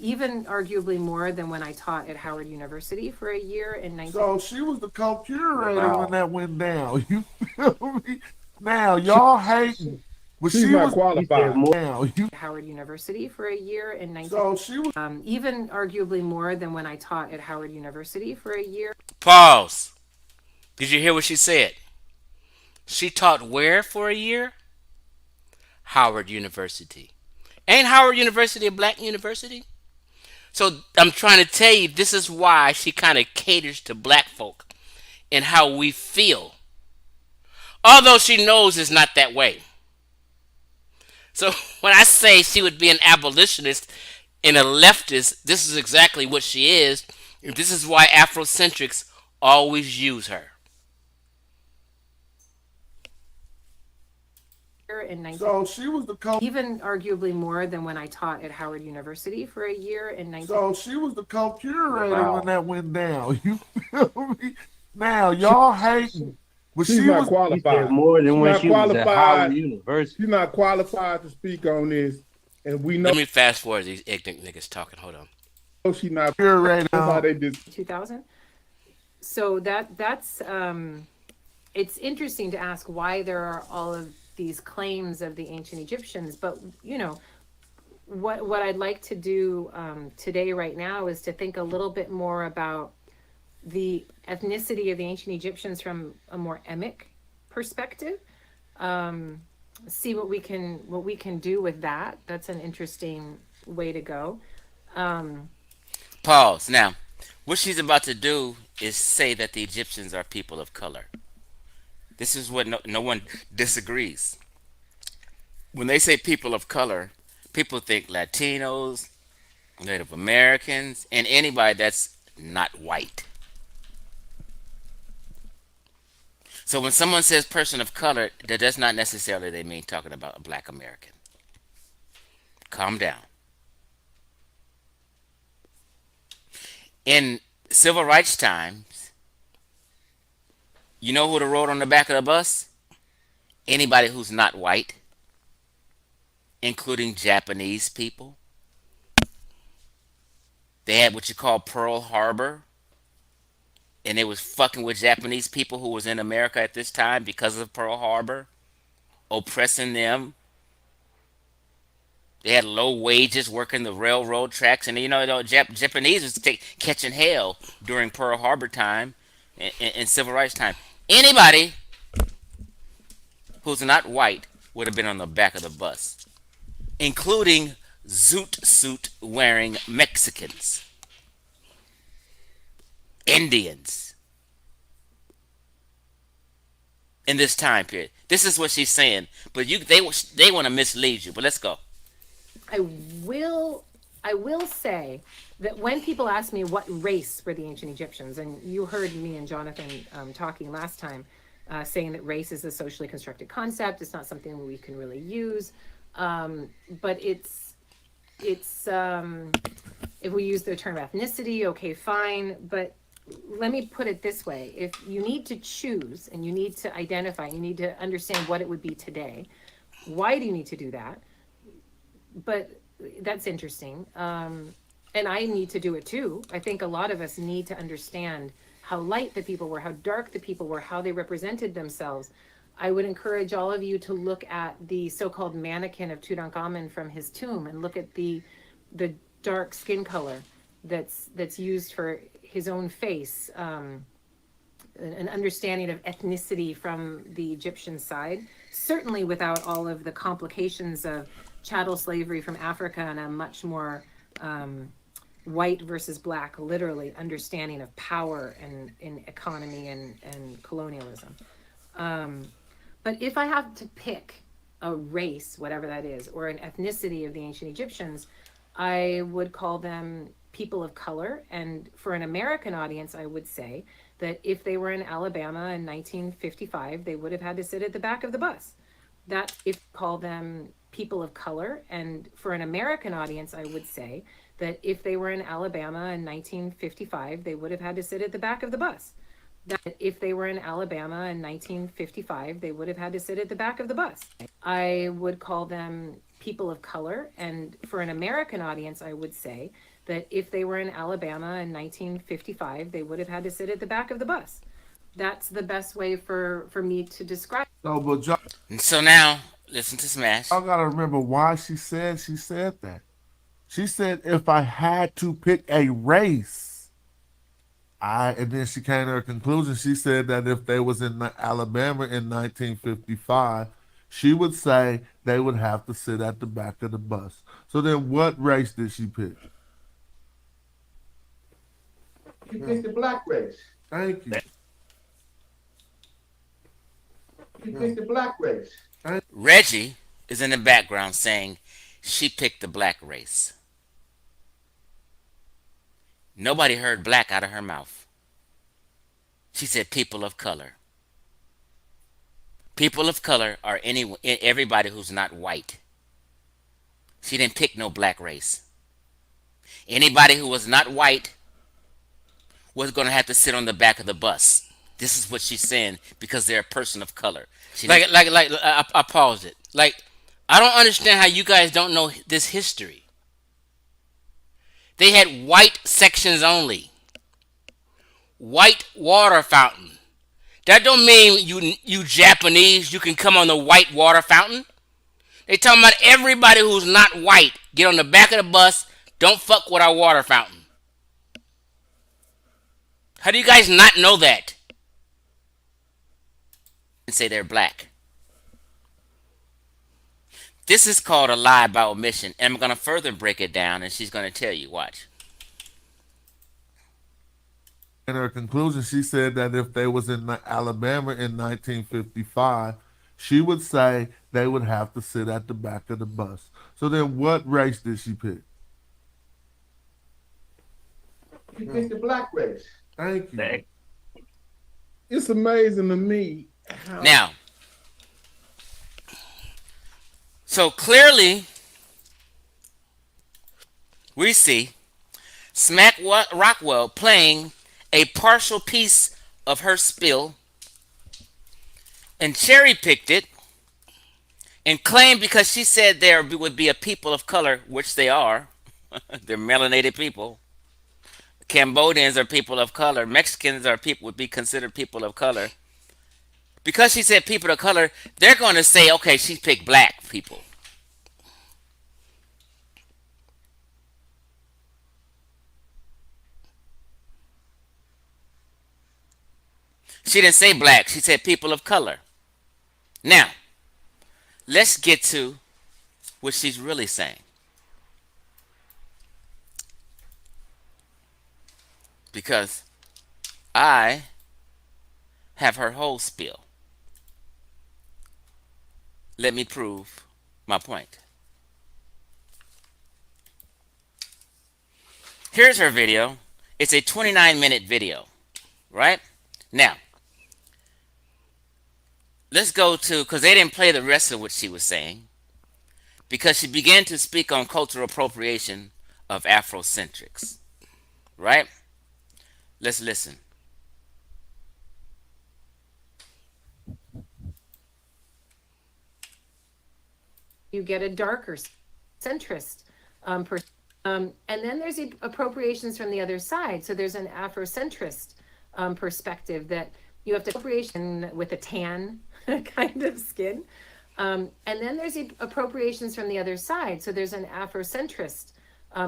Even arguably more than when I taught at Howard University for a year in 19. So she was the co-curator when Wow. that went down. You feel me? Now y'all hating, but She's she not was He said qualified. more. now. You Howard University for a year in 19. so she was Even arguably more than when I taught at Howard University for a year. Pause. Did you hear what she said? She taught where for a year? Howard University. Ain't Howard University a black university? So I'm trying to tell you, this is why she kind of caters to black folk and how we feel. Although she knows it's not that way. So when I say she would be an abolitionist and a leftist, this is exactly what she is. And this is why Afrocentrics always use her. In 19. so she was the co Even arguably more than when I taught at Howard University for a year in 19. so she was the co-curator Wow. when that went down. You feel me? Now y'all hating, but She's she not was He said qualified. more She's than when not she was at Howard qualified. University. She's not qualified to speak on this, and we know Let me fast forward these ignorant niggas talking. Hold on. she's not. curator. That's how they just 2000. So that's it's interesting to ask why there are all of these claims of the ancient Egyptians, but what I'd like to do today right now is to think a little bit more about the ethnicity of the ancient Egyptians from a more emic perspective. See what we can do with that. That's an interesting way to go. Pause. Now, what she's about to do is say that the Egyptians are people of color. This is what no one disagrees. When they say people of color, people think Latinos, Native Americans, and anybody that's not white. So when someone says person of color, that does not necessarily they mean talking about a black American. Calm down. In civil rights times, you know who wrote on the back of the bus? Anybody who's not white, including Japanese people. They had what you call Pearl Harbor, and they was fucking with Japanese people who was in America at this time because of Pearl Harbor, oppressing them. They had low wages working the railroad tracks, and Japanese was catching hell during Pearl Harbor time and civil rights time. Anybody who's not white would have been on the back of the bus, including zoot suit wearing Mexicans, Indians, in this time period. This is what she's saying, but they want to mislead you. But let's go. I will I will say that when people ask me what race were the ancient Egyptians, and you heard me and Jonathan talking last time, saying that race is a socially constructed concept. It's not something we can really use, but it's if we use the term ethnicity, okay, fine. But let me put it this way: if you need to choose and you need to identify, you need to understand what it would be today. Why do you need to do that? But that's interesting. And I need to do it too. I think a lot of us need to understand how light the people were, how dark the people were, how they represented themselves. I would encourage all of you to look at the so-called mannequin of Tutankhamun from his tomb and look at the dark skin color that's used for his own face. An understanding of ethnicity from the Egyptian side, certainly without all of the complications of chattel slavery from Africa and a much more white versus black, literally, understanding of power and in economy and colonialism. But if I have to pick a race, whatever that is, or an ethnicity of the ancient Egyptians, I would call them people of color. And for an American audience, I would say that if they were in Alabama in 1955, they would have had to sit at the back of the bus. That if call them people of color, and for an American audience, I would say that if they were in Alabama in 1955, they would have had to sit at the back of the bus. That if they were in Alabama in 1955, they would have had to sit at the back of the bus. I would call them people of color, and for an American audience, I would say that if they were in Alabama in 1955, they would have had to sit at the back of the bus. That's the best way for me to describe. No, but y'all, And so now, listen to Smash. y'all gotta remember why she said that. She said if I had to pick a race, and then she came to her conclusion. She said that if they was in Alabama in 1955, she would say they would have to sit at the back of the bus. So then, what race did she pick? She picked the black race. Thank you. She picked the black race. Reggie is in the background saying she picked the black race. Nobody heard black out of her mouth. She said people of color. People of color are everybody who's not white. She didn't pick no black race. Anybody who was not white was going to have to sit on the back of the bus. This is what she's saying because they're a person of color. I paused it. Like, I don't understand how you guys don't know this history. They had white sections only. White water fountain. That don't mean you Japanese, you can come on the white water fountain. They talking about everybody who's not white. Get on the back of the bus. Don't fuck with our water fountain. How do you guys not know that? And say they're black. This is called a lie by omission. And I'm going to further break it down and she's going to tell you. Watch. In her conclusion, she said that if they was in Alabama in 1955, she would say they would have to sit at the back of the bus. So then, what race did she pick? She picked the black race. Thank you. It's amazing to me how Now, so clearly, we see Smack Rockwell playing a partial piece of her spill and cherry picked it and claimed because she said there would be a people of color, which they are, they're melanated people. Cambodians are people of color. Mexicans are people would be considered people of color. Because she said people of color, they're going to say, okay, she picked black people. She didn't say black. She said people of color. Now, let's get to what she's really saying. Because I have her whole spiel. Let me prove my point. Here's her video. It's a 29-minute video, right? Now, let's go to, because they didn't play the rest of what she was saying, because she began to speak on cultural appropriation of Afrocentrics, right? Let's listen. You get a darker centrist person. And then there's the appropriations from the other side. So there's an Afrocentrist perspective that you have to appropriation with a tan kind of skin. And then there's the appropriations from the other side. So there's an Afrocentrist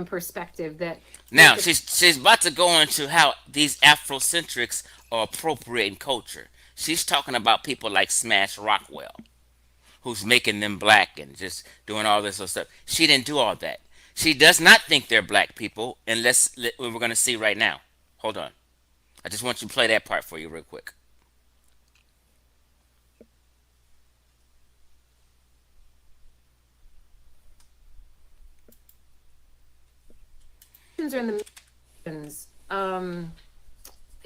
perspective that now she's about to go into how these Afrocentrics are appropriating culture. She's talking about people like Smash Rockwell, who's making them black and just doing all this other stuff. She didn't do all that. She does not think they're black people, and we're going to see right now. Hold on. I just want you to play that part for you real quick. are in the millions.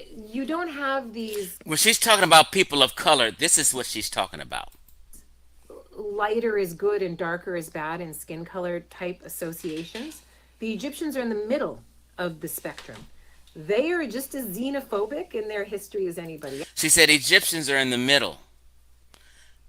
You don't have these When she's talking about people of color, this is what she's talking about. lighter is good and darker is bad and skin color type associations. The Egyptians are in the middle of the spectrum. They are just as xenophobic in their history as anybody else. She said Egyptians are in the middle.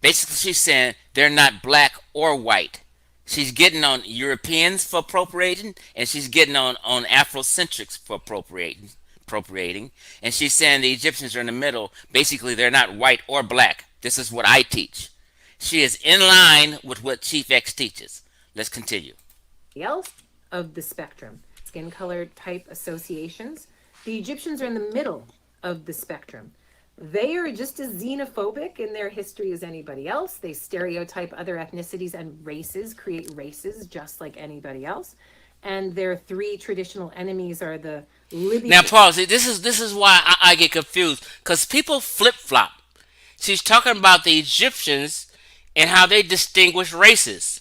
Basically, she's saying they're not black or white. She's getting on Europeans for appropriating, and she's getting on Afrocentrics for appropriating. And she's saying the Egyptians are in the middle. Basically, they're not white or black. This is what I teach. She is in line with what Chief X teaches. Let's continue. Else of the spectrum, skin color type associations. The Egyptians are in the middle of the spectrum. They are just as xenophobic in their history as anybody else. They stereotype other ethnicities and races, create races just like anybody else. And their three traditional enemies are the Now, Libyan. pause. This is why I get confused because people flip flop. She's talking about the Egyptians and how they distinguish races.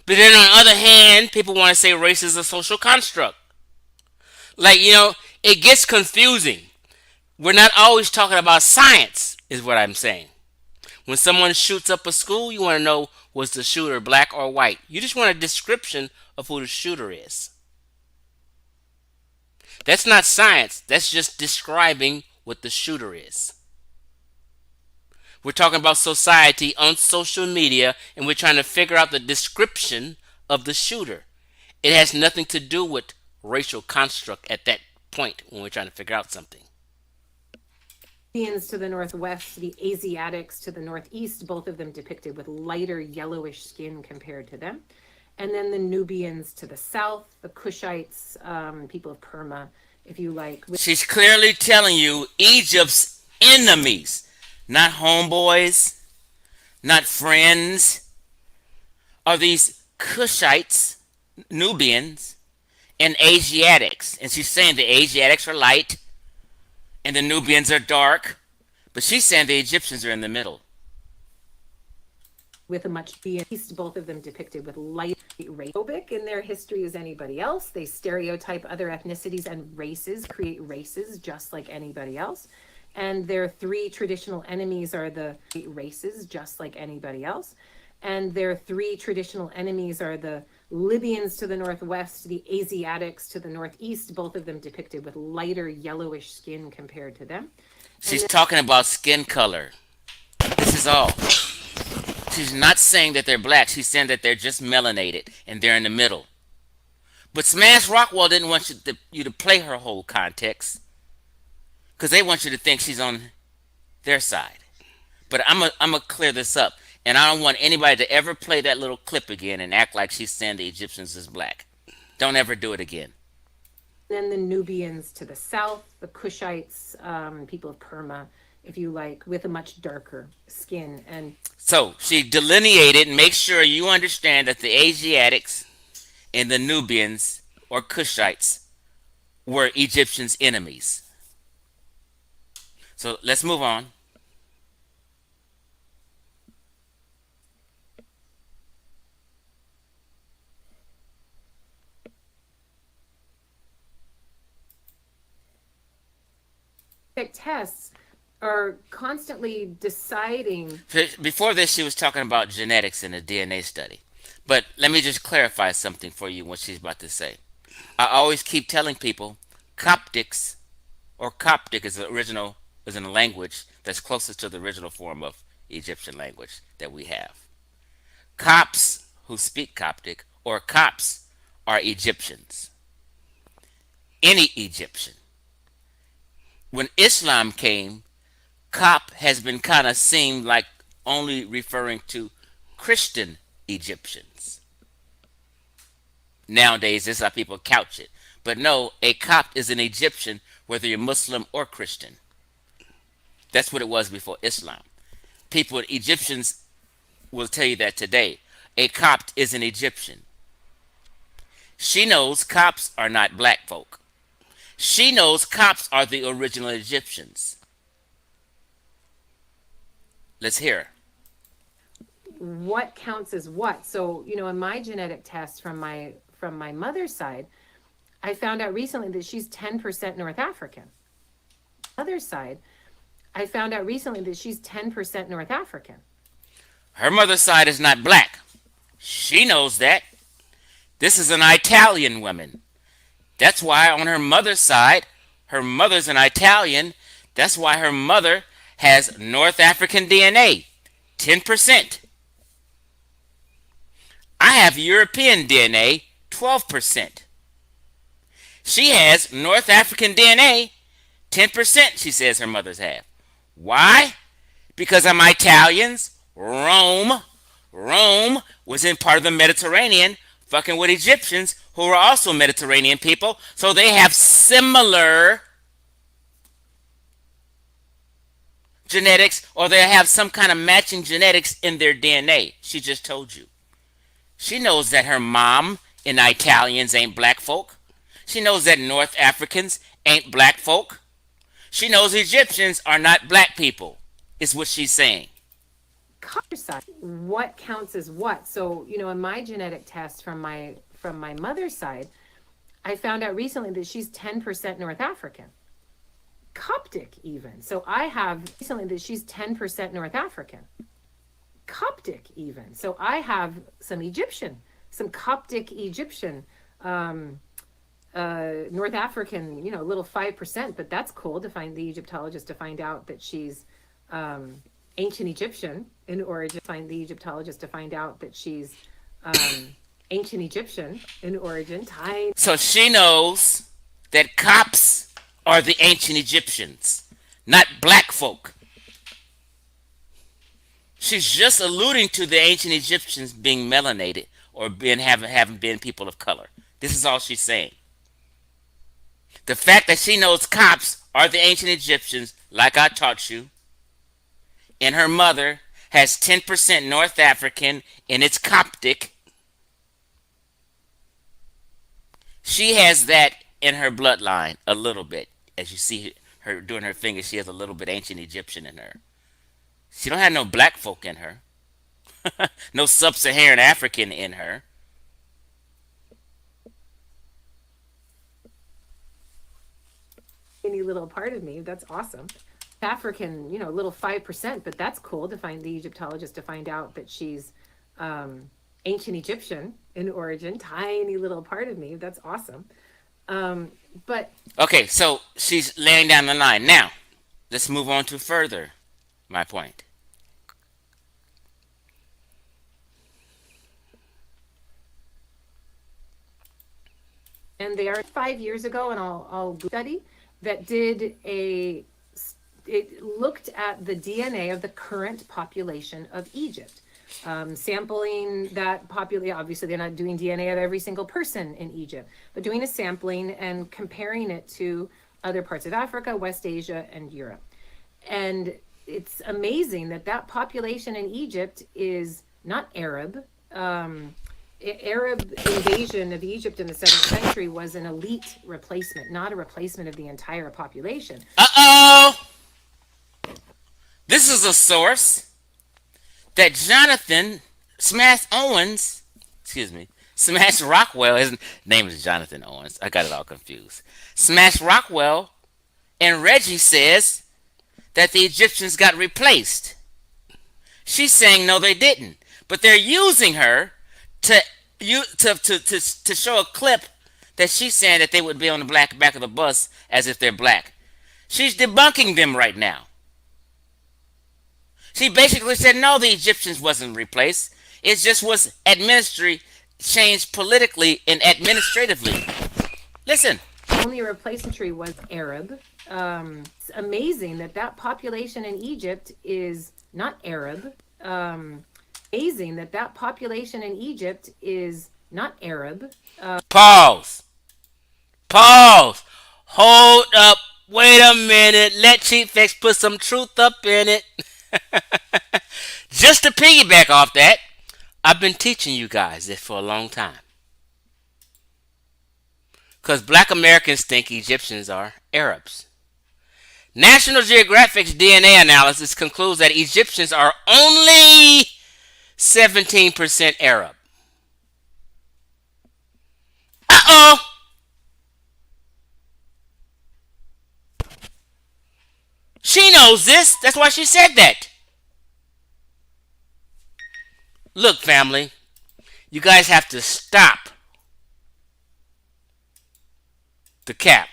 But then on the other hand, people want to say race is a social construct. Like, it gets confusing. We're not always talking about science, is what I'm saying. When someone shoots up a school, you want to know, was the shooter black or white? You just want a description of who the shooter is. That's not science, that's just describing what the shooter is. We're talking about society on social media and we're trying to figure out the description of the shooter. It has nothing to do with racial construct at that point when we're trying to figure out something. Libyans to the northwest, the Asiatics to the northeast, both of them depicted with lighter yellowish skin compared to them. And then the Nubians to the south, the Kushites, people of Perma, if you like. She's clearly telling you Egypt's enemies, not homeboys, not friends, are these Kushites, Nubians, and Asiatics. And she's saying the Asiatics are light and the Nubians are dark, but she's saying the Egyptians are in the middle. With a much east, both of them depicted with light phobic in their history as anybody else. They stereotype other ethnicities and races, create races just like anybody else. And their three traditional enemies are the races just like anybody else. And their three traditional enemies are the Libyans to the northwest, the Asiatics to the northeast, both of them depicted with lighter yellowish skin compared to them. She's talking about skin color. This is all. She's not saying that they're black. She's saying that they're just melanated and they're in the middle. But Smash Rockwell didn't want you to play her whole context because they want you to think she's on their side. But I'm gonna clear this up, and I don't want anybody to ever play that little clip again and act like she's saying the Egyptians is black. Don't ever do it again. Then the Nubians to the south, the Kushites, people of Perma, if you like, with a much darker skin. And So she delineated, make sure you understand that the Asiatics and the Nubians or Kushites were Egyptians' enemies. So let's move on. tests are constantly deciding. Before this, she was talking about genetics in a DNA study. But let me just clarify something for you what she's about to say. I always keep telling people Coptics or Coptic is in a language that's closest to the original form of Egyptian language that we have. Copts who speak Coptic or Copts are Egyptians. Any Egyptian. When Islam came, Cop has been kind of seemed like only referring to Christian Egyptians. Nowadays, this is how people couch it. But no, a Copt is an Egyptian, whether you're Muslim or Christian. That's what it was before Islam. People, Egyptians, will tell you that today. A Copt is an Egyptian. She knows Copts are not black folk. She knows Copts are the original Egyptians. Let's hear her. What counts as what? So, in my genetic test from my mother's side, I found out recently that she's 10% North African. other side, I found out recently that she's 10% North African. Her mother's side is not black. She knows that. This is an Italian woman. That's why on her mother's an Italian. That's why her mother has North African DNA, 10%. I have European DNA, 12%. She has North African DNA, 10%, she says her mother's have. Why? Because I'm Italians. Rome was in part of the Mediterranean, fucking with Egyptians who were also Mediterranean people. So they have similar genetics, or they have some kind of matching genetics in their DNA. She just told you. She knows that her mom and Italians ain't black folk. She knows that North Africans ain't black folk. She knows Egyptians are not black people, is what she's saying. Side, what counts as what? So, in my genetic test from my mother's side, I found out recently that she's 10% North African. Coptic even. So I have recently that she's 10% North African. Coptic even. So I have some Egyptian, some Coptic Egyptian, North African, little 5%, but that's cool to find the Egyptologist to find out that she's ancient Egyptian in origin. Find the Egyptologist to find out that she's ancient Egyptian in origin. Time. So she knows that Copts are the ancient Egyptians, not black folk. She's just alluding to the ancient Egyptians being melanated or having been people of color. This is all she's saying. The fact that she knows Copts are the ancient Egyptians, like I taught you, and her mother has 10% North African and it's Coptic. She has that in her bloodline a little bit. As you see her doing her fingers, she has a little bit ancient Egyptian in her. She don't have no black folk in her. No sub-Saharan African in her. Any little part of me, that's awesome. African, little 5%, but that's cool to find the Egyptologist to find out that she's ancient Egyptian in origin. Tiny little part of me, that's awesome. But okay, so she's laying down the line. Now, let's move on to further my point. and they are 5 years ago, and I'll study that did it looked at the DNA of the current population of Egypt. Sampling that population, obviously they're not doing DNA of every single person in Egypt, but doing a sampling and comparing it to other parts of Africa, West Asia, and Europe. And it's amazing that population in Egypt is not Arab. Arab invasion of Egypt in the 7th century was an elite replacement, not a replacement of the entire population. Uh-oh! This is a source that Jonathan Smash Owens, Smash Rockwell, his name is Jonathan Owens. I got it all confused. Smash Rockwell and Reggie says that the Egyptians got replaced. She's saying no, they didn't, but they're using her to show a clip that she's saying that they would be on the back of the bus as if they're black. She's debunking them right now. She basically said no, the Egyptians wasn't replaced. It just was changed politically and administratively. Listen. Only replacement was Arab. It's amazing that population in Egypt is not Arab. Amazing that population in Egypt is not Arab. Pause. Hold up. Wait a minute. Let Chief X put some truth up in it. Just to piggyback off that, I've been teaching you guys this for a long time. Because black Americans think Egyptians are Arabs. National Geographic's DNA analysis concludes that Egyptians are only 17% Arab. Uh-oh! She knows this. That's why she said that. Look, family, you guys have to stop the cap.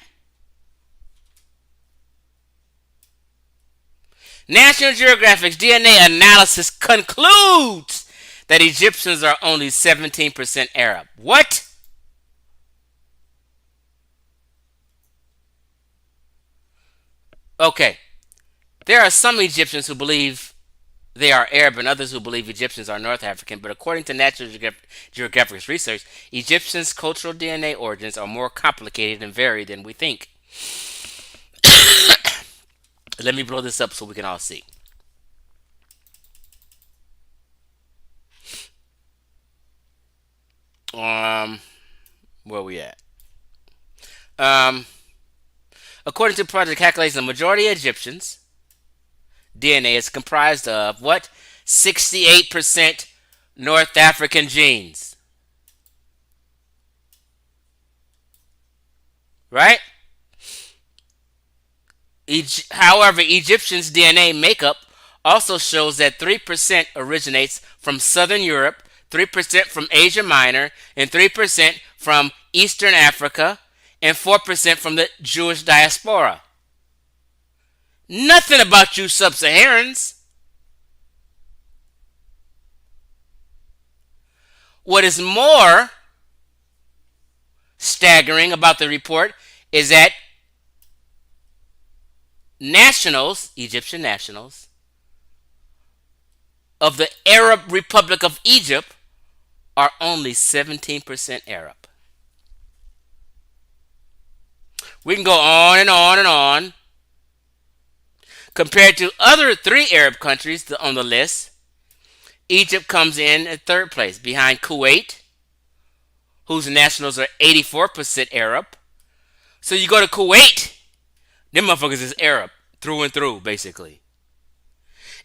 National Geographic's DNA analysis concludes that Egyptians are only 17% Arab. What? Okay. There are some Egyptians who believe they are Arab and others who believe Egyptians are North African, but according to National Geographic's research, Egyptians' cultural DNA origins are more complicated and varied than we think. Let me blow this up so we can all see. Um, where we at? Um, According to project calculations, the majority of Egyptians' DNA is comprised of what? 68% North African genes. Right? However, Egyptians' DNA makeup also shows that 3% originates from Southern Europe, 3% from Asia Minor, and 3% from Eastern Africa, and 4% from the Jewish diaspora. Nothing about you sub Saharans. What is more staggering about the report is that nationals, Egyptian nationals, of the Arab Republic of Egypt are only 17% Arab. We can go on and on and on. Compared to other three Arab countries on the list, Egypt comes in at third place, behind Kuwait, whose nationals are 84% Arab. So you go to Kuwait, them motherfuckers is Arab through and through, basically.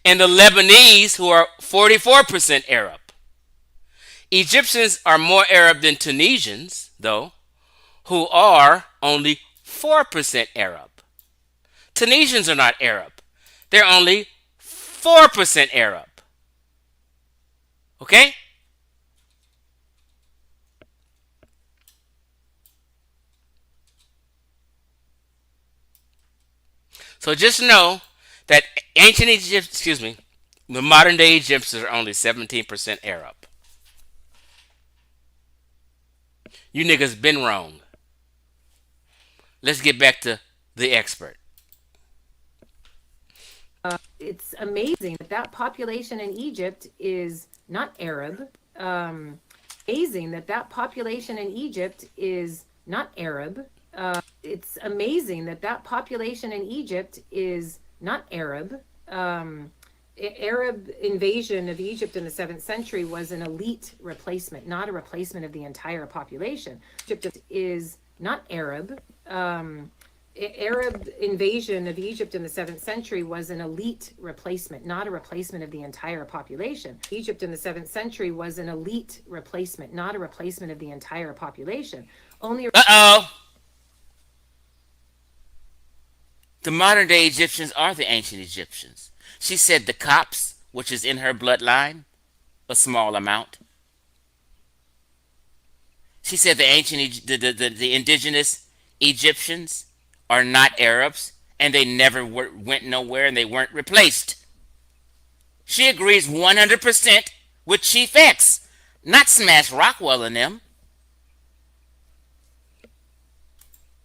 And the Lebanese, who are 44% Arab. Egyptians are more Arab than Tunisians, though, who are only 4% Arab. Tunisians are not Arab. They're only 4% Arab. Okay? So just know that ancient Egypt, the modern day Egyptians are only 17% Arab. You niggas been wrong. Let's get back to the expert. It's amazing that that population in Egypt is not Arab. Amazing that that population in Egypt is not Arab. It's amazing that that population in Egypt is not Arab. Arab invasion of Egypt in the 7th century was an elite replacement, not a replacement of the entire population. Egypt is not Arab. Arab invasion of Egypt in the 7th century was an elite replacement, not a replacement of the entire population. Egypt in the 7th century was an elite replacement, not a replacement of the entire population. Only. The modern day Egyptians are the ancient Egyptians. She said the Copts, which is in her bloodline, a small amount. She said the ancient, the indigenous Egyptians are not Arabs, and they never went nowhere, and they weren't replaced. She agrees 100% with Chief X, not Smash Rockwell and them.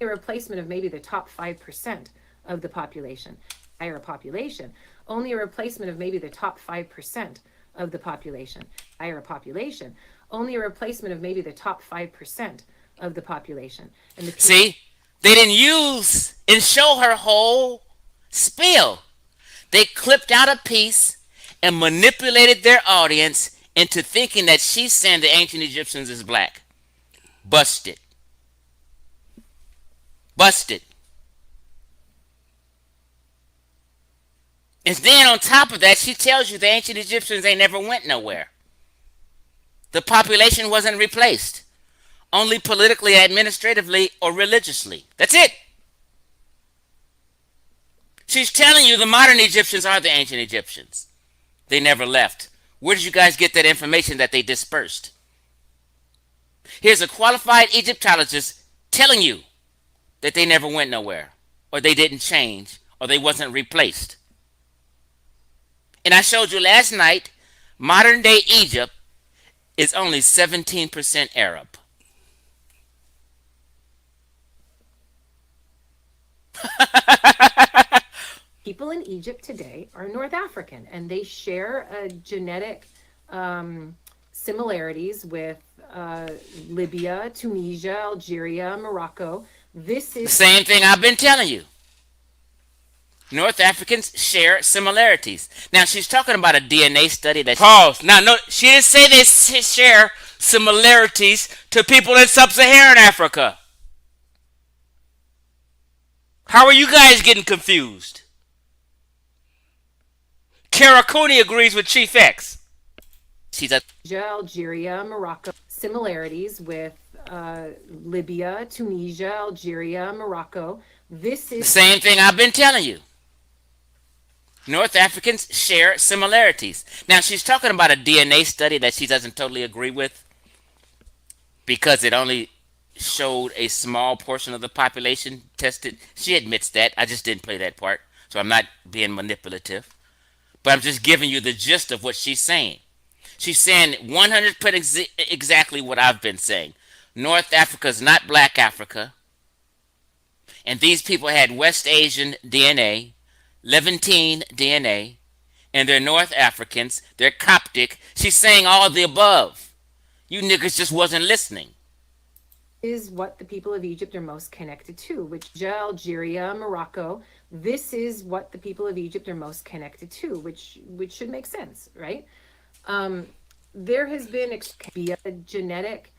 A replacement of maybe the top 5% of the population, higher population. Only a replacement of maybe the top 5% of the population, higher population. Only a replacement of maybe the top 5% of the population. And see, they didn't use and show her whole spiel. They clipped out a piece and manipulated their audience into thinking that she's saying the ancient Egyptians is black. Busted. Busted. And then on top of that, she tells you the ancient Egyptians ain't never went nowhere. The population wasn't replaced. Only politically, administratively, or religiously. That's it. She's telling you the modern Egyptians are the ancient Egyptians. They never left. Where did you guys get that information that they dispersed? Here's a qualified Egyptologist telling you that they never went nowhere, or they didn't change, or they wasn't replaced. And I showed you last night, modern day Egypt is only 17% Arab. People in Egypt today are North African, and they share a genetic similarities with Libya, Tunisia, Algeria, Morocco. This The is same thing I've been telling you. North Africans share similarities. Now she's talking about a DNA study that. Pause. Now, no, she didn't say they share similarities to people in sub-Saharan Africa. How are you guys getting confused? Kara Cooney agrees with Chief X. She's a. Algeria, Morocco. Similarities with Libya, Tunisia, Algeria, Morocco. This The is same thing I've been telling you. North Africans share similarities. Now she's talking about a DNA study that she doesn't totally agree with because it only showed a small portion of the population tested. She admits that. I just didn't play that part. So I'm not being manipulative. But I'm just giving you the gist of what she's saying. She's saying 100% exactly what I've been saying. North Africa is not black Africa. And these people had West Asian DNA, Levantine DNA, and they're North Africans. They're Coptic. She's saying all the above. You niggas just wasn't listening. is what the people of Egypt are most connected to, which Algeria, Morocco. This is what the people of Egypt are most connected to, which should make sense, right? There has been be a genetic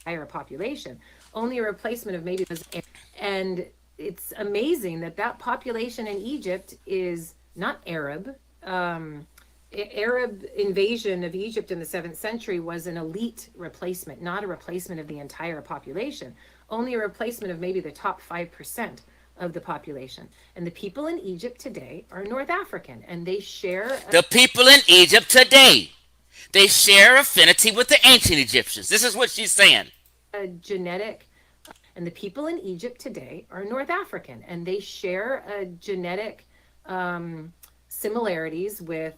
higher population, only a replacement of maybe those, and it's amazing that that population in Egypt is not Arab. Arab invasion of Egypt in the 7th century was an elite replacement, not a replacement of the entire population, only a replacement of maybe the top 5% of the population. And the people in Egypt today are North African, and they share The people in Egypt today, they share affinity with the ancient Egyptians. This is what she's saying. a genetic, and the people in Egypt today are North African, and they share a genetic similarities with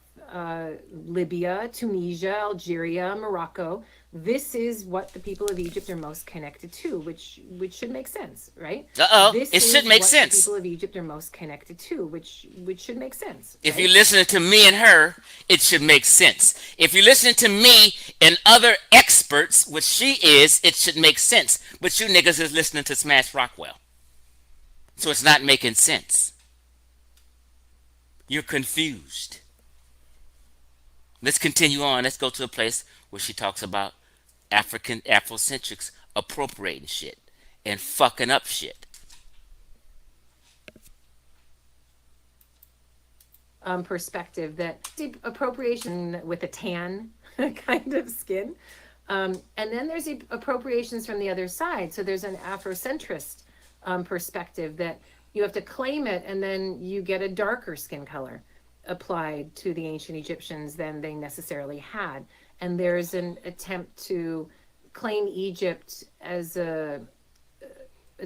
Libya, Tunisia, Algeria, Morocco. This is what the people of Egypt are most connected to, which should make sense, right? Uh-oh. This It should is make what sense. the people of Egypt are most connected to, which should make sense. If right? you listen to me and her, it should make sense. If you listen to me and other experts, which she is, it should make sense. But you niggas is listening to Smash Rockwell. So it's not making sense. You're confused. Let's continue on. Let's go to a place where she talks about African Afrocentrics appropriating shit and fucking up shit. Perspective that appropriation with a tan kind of skin. And then there's the appropriations from the other side. So there's an Afrocentrist perspective that you have to claim it and then you get a darker skin color applied to the ancient Egyptians than they necessarily had. And there's an attempt to claim Egypt as a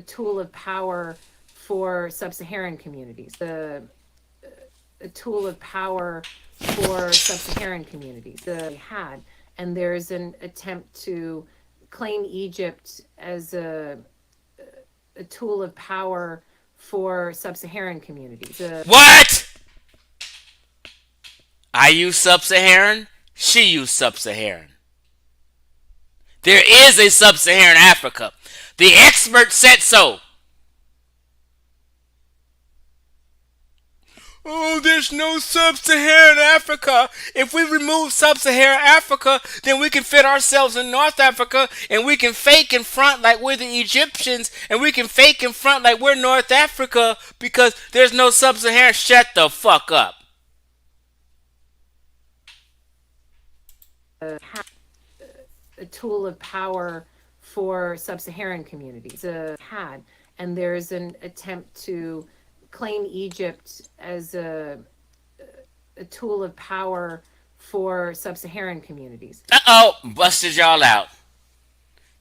tool of power for sub-Saharan communities. A tool of power for sub-Saharan communities they had. And there's an attempt to claim Egypt as a tool of power for sub-Saharan communities. What? I use sub-Saharan. She used sub-Saharan. There is a sub-Saharan Africa. The expert said so. Oh, there's no sub-Saharan Africa. If we remove sub-Saharan Africa, then we can fit ourselves in North Africa, and we can fake in front like we're the Egyptians, and we can fake in front like we're North Africa because there's no sub-Saharan. Shut the fuck up. A tool of power for sub-Saharan communities had, and there's an attempt to claim Egypt as a tool of power for sub-Saharan communities. Uh-oh, busted y'all out.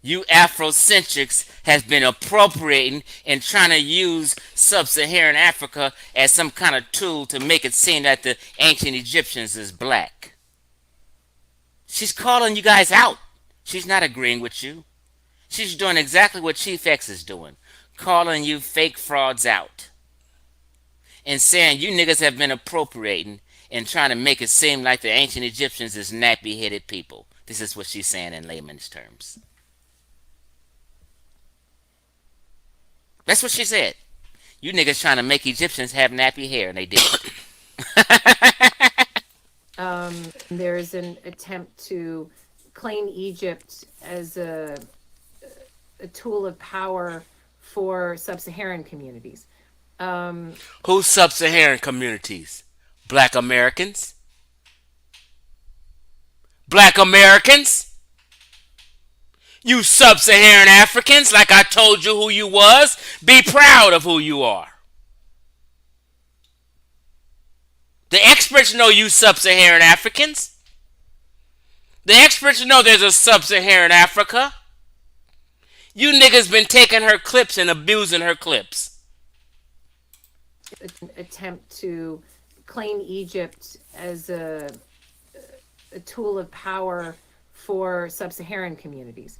You Afrocentrics has been appropriating and trying to use sub-Saharan Africa as some kind of tool to make it seem that the ancient Egyptians is black. She's calling you guys out. She's not agreeing with you. She's doing exactly what Chief X is doing, calling you fake frauds out and saying you niggas have been appropriating and trying to make it seem like the ancient Egyptians is nappy-headed people. This is what she's saying in layman's terms. That's what she said. You niggas trying to make Egyptians have nappy hair, and they didn't. There's an attempt to claim Egypt as a tool of power for sub-Saharan communities. Who's sub-Saharan communities? Black Americans? Black Americans? You sub-Saharan Africans, like I told you who you was, be proud of who you are. The experts know you sub-Saharan Africans. The experts know there's a sub-Saharan Africa. You niggas been taking her clips and abusing her clips. Attempt to claim Egypt as a tool of power for sub-Saharan communities.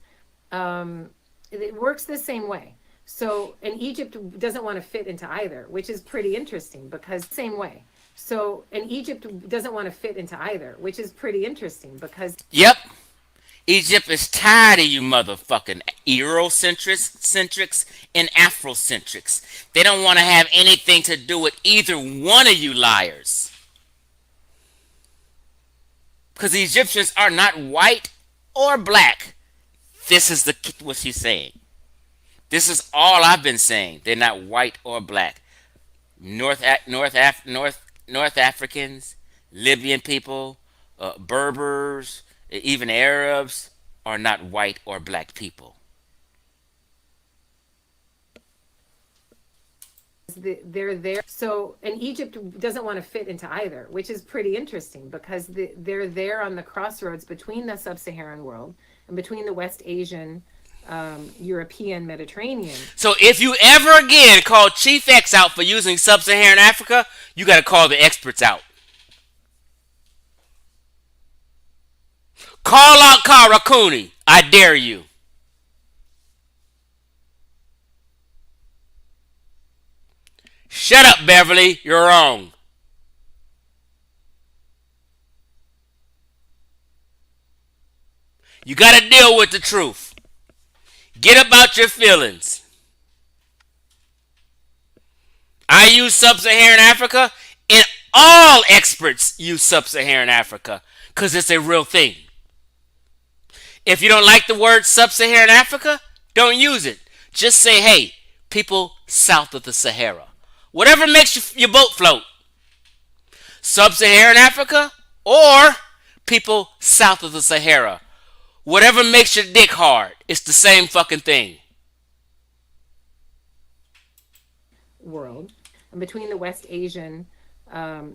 It works the same way. So, and Egypt doesn't want to fit into either, which is pretty interesting because same way. So, and Egypt doesn't want to fit into either, which is pretty interesting because Yep. Egypt is tired of you motherfucking Eurocentrics and Afrocentrics. They don't want to have anything to do with either one of you liars. Because the Egyptians are not white or black. This is what she's saying. This is all I've been saying. They're not white or black. North Africans, Libyan people, Berbers, even Arabs are not white or black people. they're there. So, and Egypt doesn't want to fit into either, which is pretty interesting because they're there on the crossroads between the sub-Saharan world and between the West Asian, European, Mediterranean. So if you ever again call Chief X out for using sub-Saharan Africa, you got to call the experts out. Call out Kara Cooney. I dare you. Shut up, Beverly. You're wrong. You got to deal with the truth. Get about your feelings. I use sub-Saharan Africa, and all experts use sub-Saharan Africa because it's a real thing. If you don't like the word sub-Saharan Africa, don't use it. Just say, hey, people south of the Sahara. Whatever makes your boat float. Sub-Saharan Africa or people south of the Sahara. Whatever makes your dick hard. It's the same fucking thing. World, and between the West Asian,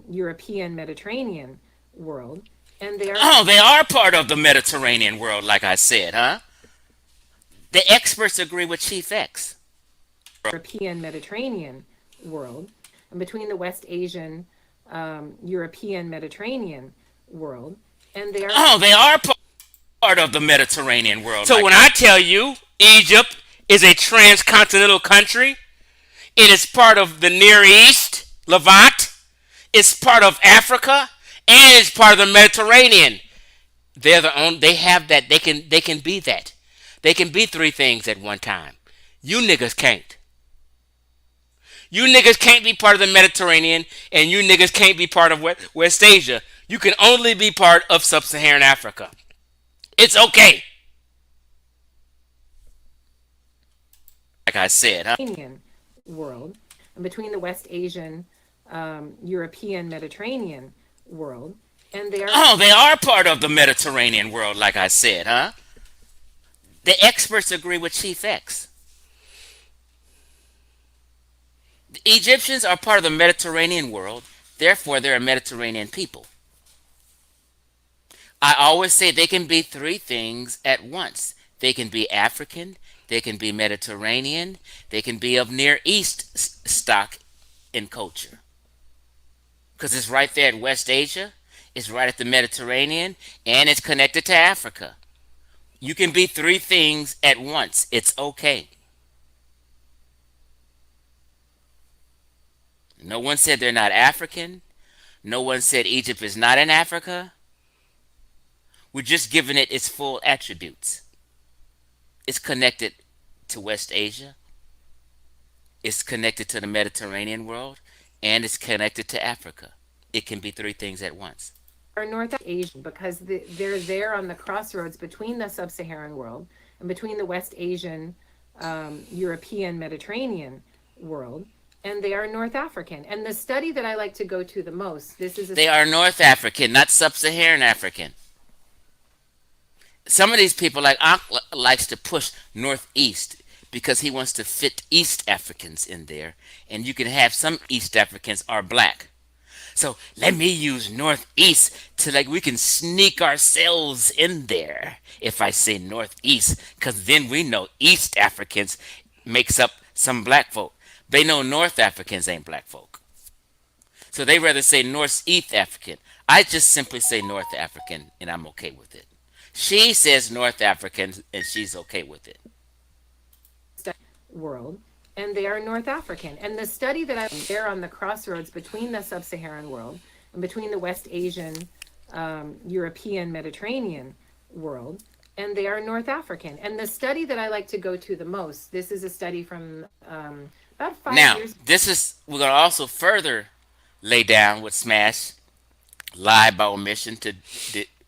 European, Mediterranean world. And they are part of the Mediterranean world, like I said, huh? The experts agree with Chief X. European, Mediterranean world, and between the West Asian, European, Mediterranean world. And they are part of the Mediterranean world. So when I tell you Egypt is a transcontinental country, it is part of the Near East, Levant, it's part of Africa, and it's part of the Mediterranean. They have that. They can be that. They can be three things at one time. You niggas can't. You niggas can't be part of the Mediterranean, and you niggas can't be part of West Asia. You can only be part of sub-Saharan Africa. It's okay. Like I said, huh? World, and between the West Asian, European, Mediterranean world. And they are part of the Mediterranean world, like I said, huh? The experts agree with Chief X. The Egyptians are part of the Mediterranean world, therefore, they're a Mediterranean people. I always say they can be three things at once. They can be African, they can be Mediterranean, they can be of Near East stock in culture. Because it's right there at West Asia, it's right at the Mediterranean, and it's connected to Africa. You can be three things at once. It's okay. No one said they're not African. No one said Egypt is not in Africa. We're just giving it its full attributes. It's connected to West Asia, it's connected to the Mediterranean world, and it's connected to Africa. It can be three things at once. Or North Asian, because they're there on the crossroads between the sub-Saharan world and between the West Asian, European, Mediterranean world, and they are North African. And the study that I like to go to the most, this is a They are North African, not Sub Saharan African. Some of these people, like Ankh, likes to push Northeast because he wants to fit East Africans in there. And you can have some East Africans are black. So let me use Northeast to like we can sneak ourselves in there if I say Northeast, because then we know East Africans makes up some black folk. They know North Africans ain't black folk. So they rather say Northeast African. I just simply say North African and I'm okay with it. She says North African and she's okay with it. world, and they are North African. And the study that I there on the crossroads between the sub-Saharan world and between the West Asian, European, Mediterranean world, and they are North African. And the study that I like to go to the most, this is a study from about five Now, years. this is, we're going to also further lay down with Smash lied by omission to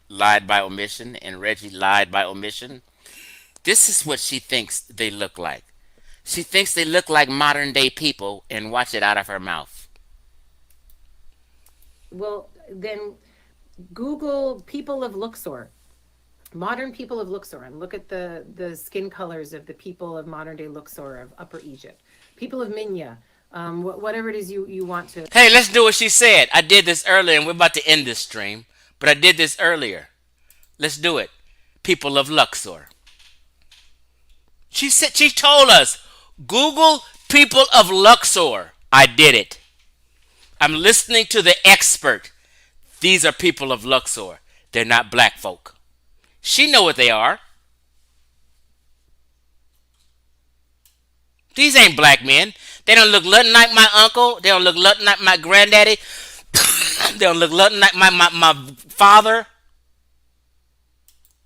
lied by omission, and Reggie lied by omission. This is what she thinks they look like. She thinks they look like modern day people, and watch it out of her mouth. Well, then Google people of Luxor, modern people of Luxor, and look at the skin colors of the people of modern day Luxor of Upper Egypt, people of Minya, whatever it is you want to. Hey, let's do what she said. I did this earlier, and we're about to end this stream, but I did this earlier. Let's do it. People of Luxor. She said, she told us, Google people of Luxor. I did it. I'm listening to the expert. These are people of Luxor. They're not black folk. She know what they are. These ain't black men. They don't look nothing like my uncle. They don't look nothing like my granddaddy. They don't look nothing like my father.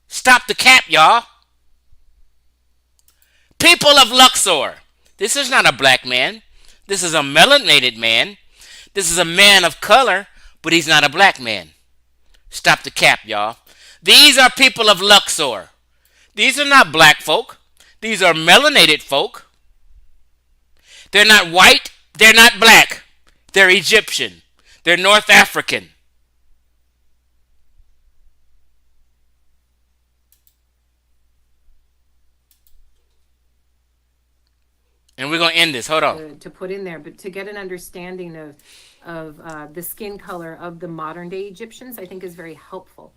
Stop the cap, y'all. People of Luxor. This is not a black man. This is a melanated man. This is a man of color, but he's not a black man. Stop the cap, y'all. These are people of Luxor. These are not black folk. These are melanated folk. They're not white. They're not black. They're Egyptian. They're North African. And we're going to end this. Hold on. To put in there, but to get an understanding of the skin color of the modern day Egyptians, I think is very helpful.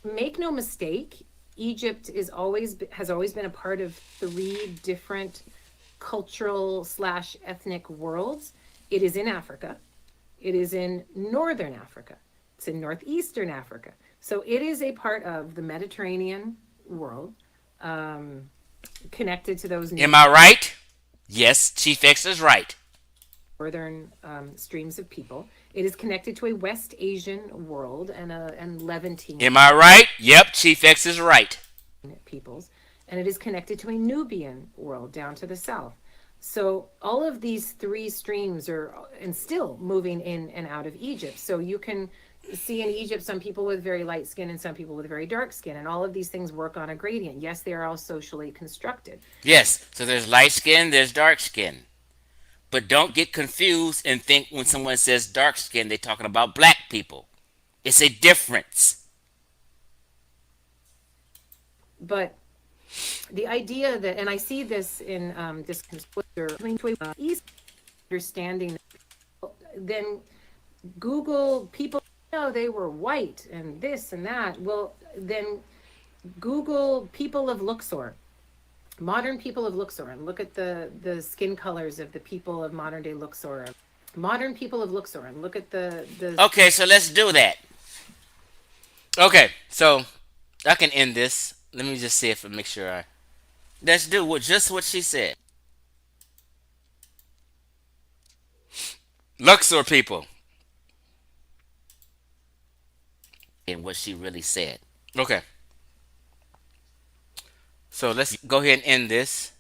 Make no mistake, Egypt is always has always been a part of three different cultural slash ethnic worlds. It is in Africa, it is in northern Africa, it's in northeastern Africa. So it is a part of the Mediterranean world, connected to those Am I right? Yes, Chief X is right. northern streams of people. It is connected to a West Asian world and Levantine Am I right? Yep, Chief X is right. peoples, and it is connected to a Nubian world down to the south. So all of these three streams are and still moving in and out of Egypt. So you can see in Egypt some people with very light skin and some people with very dark skin, and all of these things work on a gradient. Yes, they are all socially constructed. Yes, so there's light skin, there's dark skin. But don't get confused and think when someone says dark skin, they're talking about black people. It's a difference. But the idea that, and I see this in this between east understanding, then Google people know they were white and this and that. Well, then Google people of Luxor, modern people of Luxor, and look at the skin colors of the people of modern day Luxor. Modern people of Luxor, and look at the Okay, so let's do that. Okay, so I can end this. Let me just see if I make sure I. Let's do just what she said Luxor people. and what she really said. Okay, so let's go ahead and end this.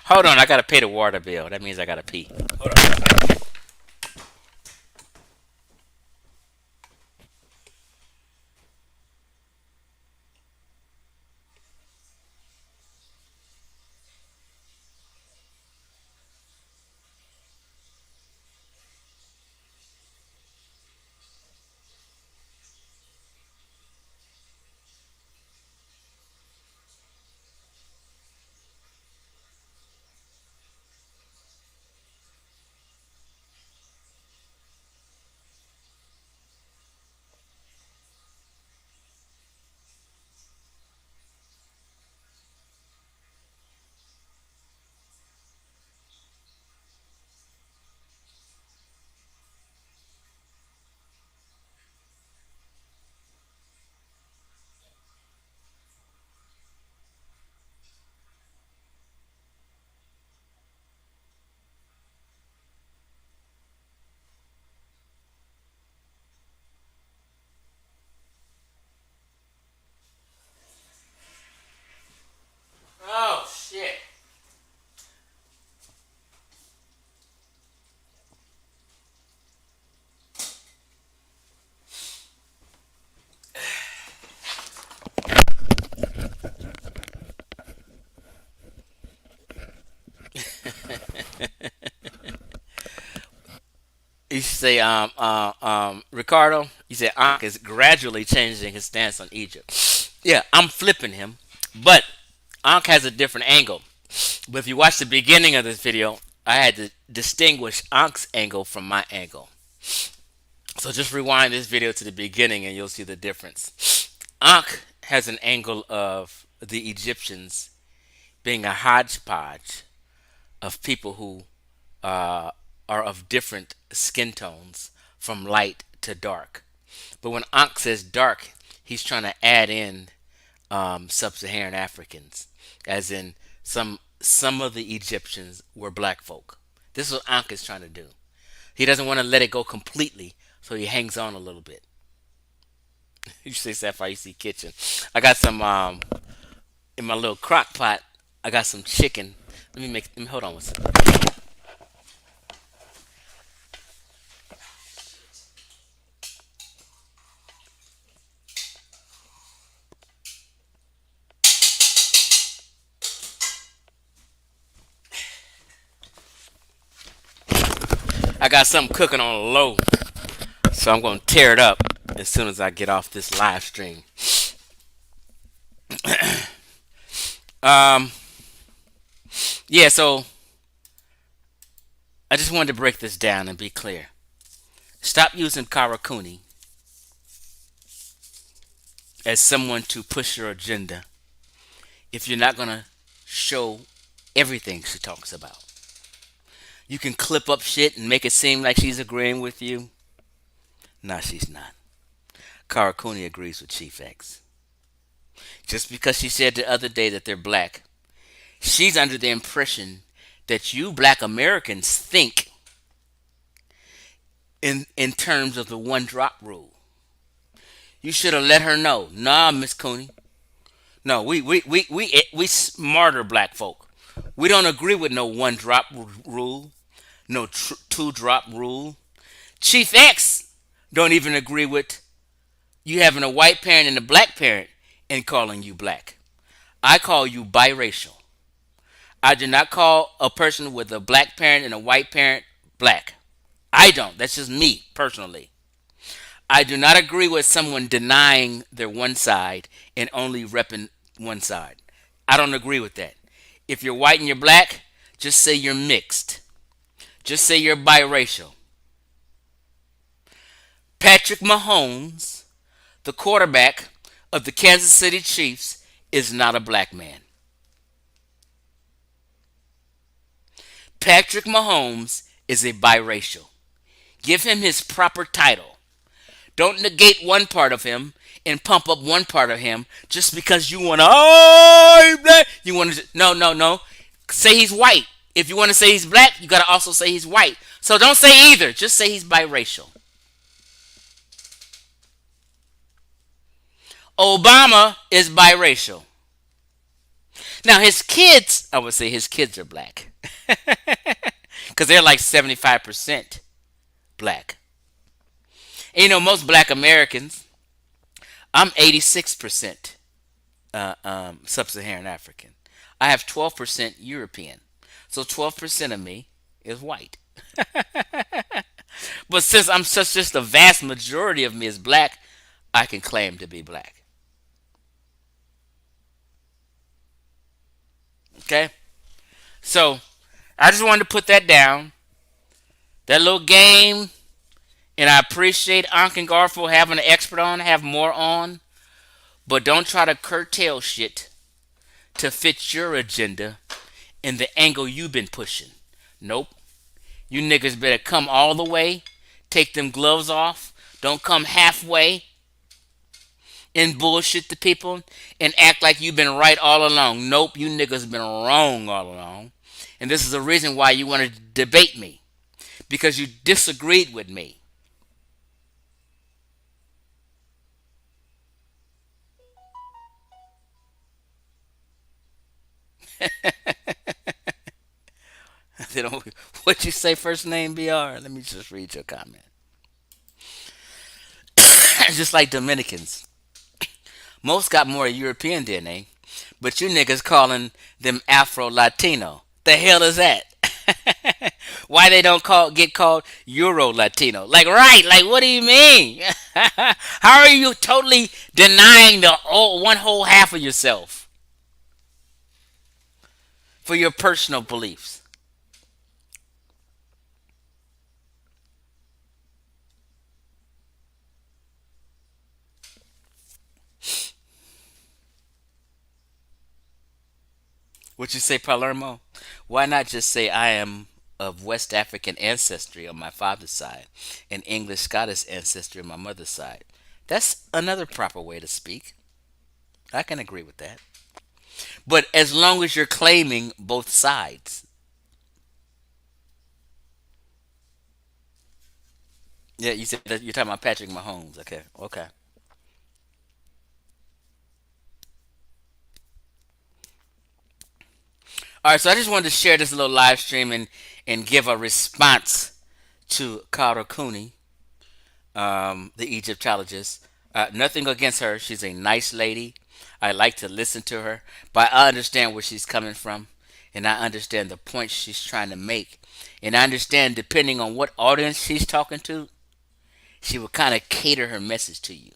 Hold on, I gotta pay the water bill. That means I gotta pee. Oh shit. You say, Ricardo. You said Ankh is gradually changing his stance on Egypt. Yeah, I'm flipping him, but Ankh has a different angle. But if you watch the beginning of this video, I had to distinguish Ankh's angle from my angle. So just rewind this video to the beginning and you'll see the difference. Ankh has an angle of the Egyptians being a hodgepodge of people who are of different skin tones from light to dark. But when Ankh says dark, he's trying to add in sub-Saharan Africans, as in some of the Egyptians were black folk. This is what Ankh is trying to do. He doesn't want to let it go completely, so he hangs on a little bit. You say Sapphire, you see kitchen. I got some in my little crock pot. I got some chicken. Let me hold on one second. I got something cooking on low, so I'm gonna tear it up as soon as I get off this live stream. Um, yeah, so I just wanted to break this down and be clear. Stop using Kara Cooney as someone to push your agenda if you're not gonna show everything she talks about. You can clip up shit and make it seem like she's agreeing with you. No, she's not. Kara Cooney agrees with Chief X. Just because she said the other day that they're black, she's under the impression that you black Americans think in terms of the one drop rule. You should have let her know. Nah, Miss Cooney. No, we smarter black folk. We don't agree with no one drop rule, no two drop rule. Chief X don't even agree with you having a white parent and a black parent and calling you black. I call you biracial. I do not call a person with a black parent and a white parent black. I don't. That's just me personally. I do not agree with someone denying their one side and only repping one side. I don't agree with that. If you're white and you're black, Just say you're mixed. Just say you're biracial. Patrick Mahomes, the quarterback of the Kansas City Chiefs, is not a black man. Patrick Mahomes is a biracial. Give him his proper title. Don't negate one part of him and pump up one part of him just because you want to. Oh, black. You want to? No, no, no. Say he's white. If you want to say he's black, you got to also say he's white. So don't say either. Just say he's biracial. Obama is biracial. Now his kids, I would say his kids are black, because they're like 75% black. And you know, most black Americans, I'm 86% sub-Saharan African. I have 12% European. So 12% of me is white. But since I'm such just a vast majority of me is black, I can claim to be black. Okay? So I just wanted to put that down. That little game, and I appreciate Ankh and Garfield having an expert on, have more on, but don't try to curtail shit to fit your agenda and the angle you've been pushing. Nope. You niggas better come all the way, take them gloves off, don't come halfway and bullshit the people and act like you've been right all along. Nope, you niggas been wrong all along. And this is the reason why you want to debate me, because you disagreed with me. They don't, what you say first name BR? Let me just read your comment. Just like Dominicans. Most got more European DNA, but you niggas calling them Afro Latino. The hell is that? Why they don't get called Euro Latino? Like, right, like what do you mean? How are you totally denying the one whole half of yourself for your personal beliefs? What you say, Palermo? Why not just say I am of West African ancestry on my father's side and English Scottish ancestry on my mother's side? That's another proper way to speak. I can agree with that. But as long as you're claiming both sides. Yeah, you said that you're talking about Patrick Mahomes. Okay, okay. All right, so I just wanted to share this little live stream and give a response to Kara Cooney, the Egyptologist. Nothing against her. She's a nice lady. I like to listen to her, but I understand where she's coming from, and I understand the points she's trying to make, and I understand depending on what audience she's talking to, she will kind of cater her message to you.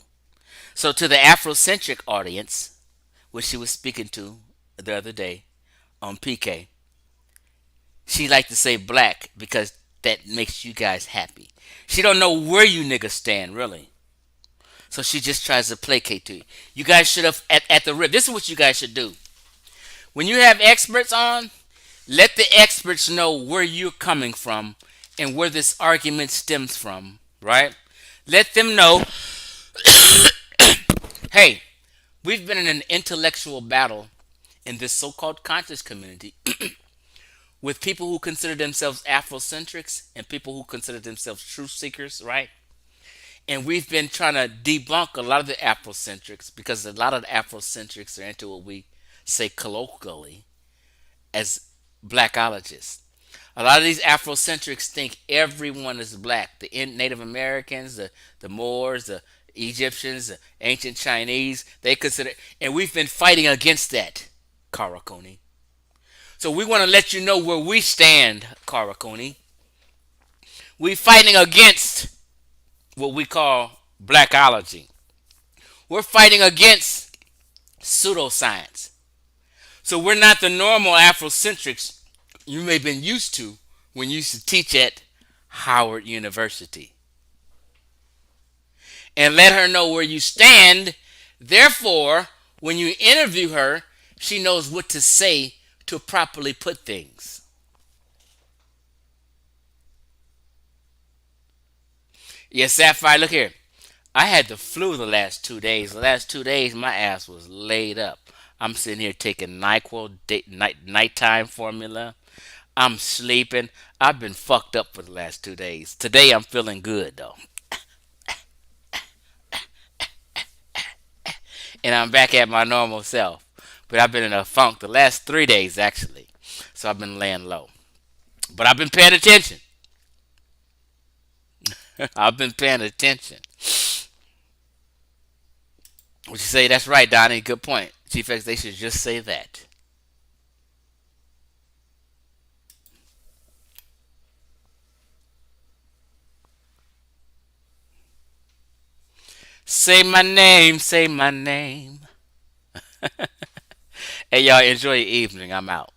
So to the Afrocentric audience, which she was speaking to the other day on PK, she like to say black because that makes you guys happy. She don't know where you niggas stand really. So she just tries to placate to you. You guys should have at the rip. This is what you guys should do. When you have experts on, let the experts know where you're coming from and where this argument stems from, right? Let them know, hey, we've been in an intellectual battle in this so-called conscious community with people who consider themselves Afrocentrics and people who consider themselves truth seekers, right? And we've been trying to debunk a lot of the Afrocentrics because a lot of the Afrocentrics are into what we say colloquially as blackologists. A lot of these Afrocentrics think everyone is black. The Native Americans, the Moors, the Egyptians, the ancient Chinese, they consider, and we've been fighting against that, Kara Cooney. So we want to let you know where we stand, Kara Cooney. We're fighting against what we call blackology. We're fighting against pseudoscience. So we're not the normal Afrocentrics you may have been used to when you used to teach at Howard University. And let her know where you stand. Therefore, when you interview her, she knows what to say to properly put things. Yes, Sapphire, look here. I had the flu the last 2 days. The last 2 days, my ass was laid up. I'm sitting here taking NyQuil nighttime formula. I'm sleeping. I've been fucked up for the last 2 days. Today I'm feeling good though, and I'm back at my normal self. But I've been in a funk the last 3 days actually, so I've been laying low. But I've been paying attention. I've been paying attention. What you say? That's right, Donnie. Good point. Chief X, they should just say that. Say my name, say my name. Hey, y'all, enjoy your evening. I'm out.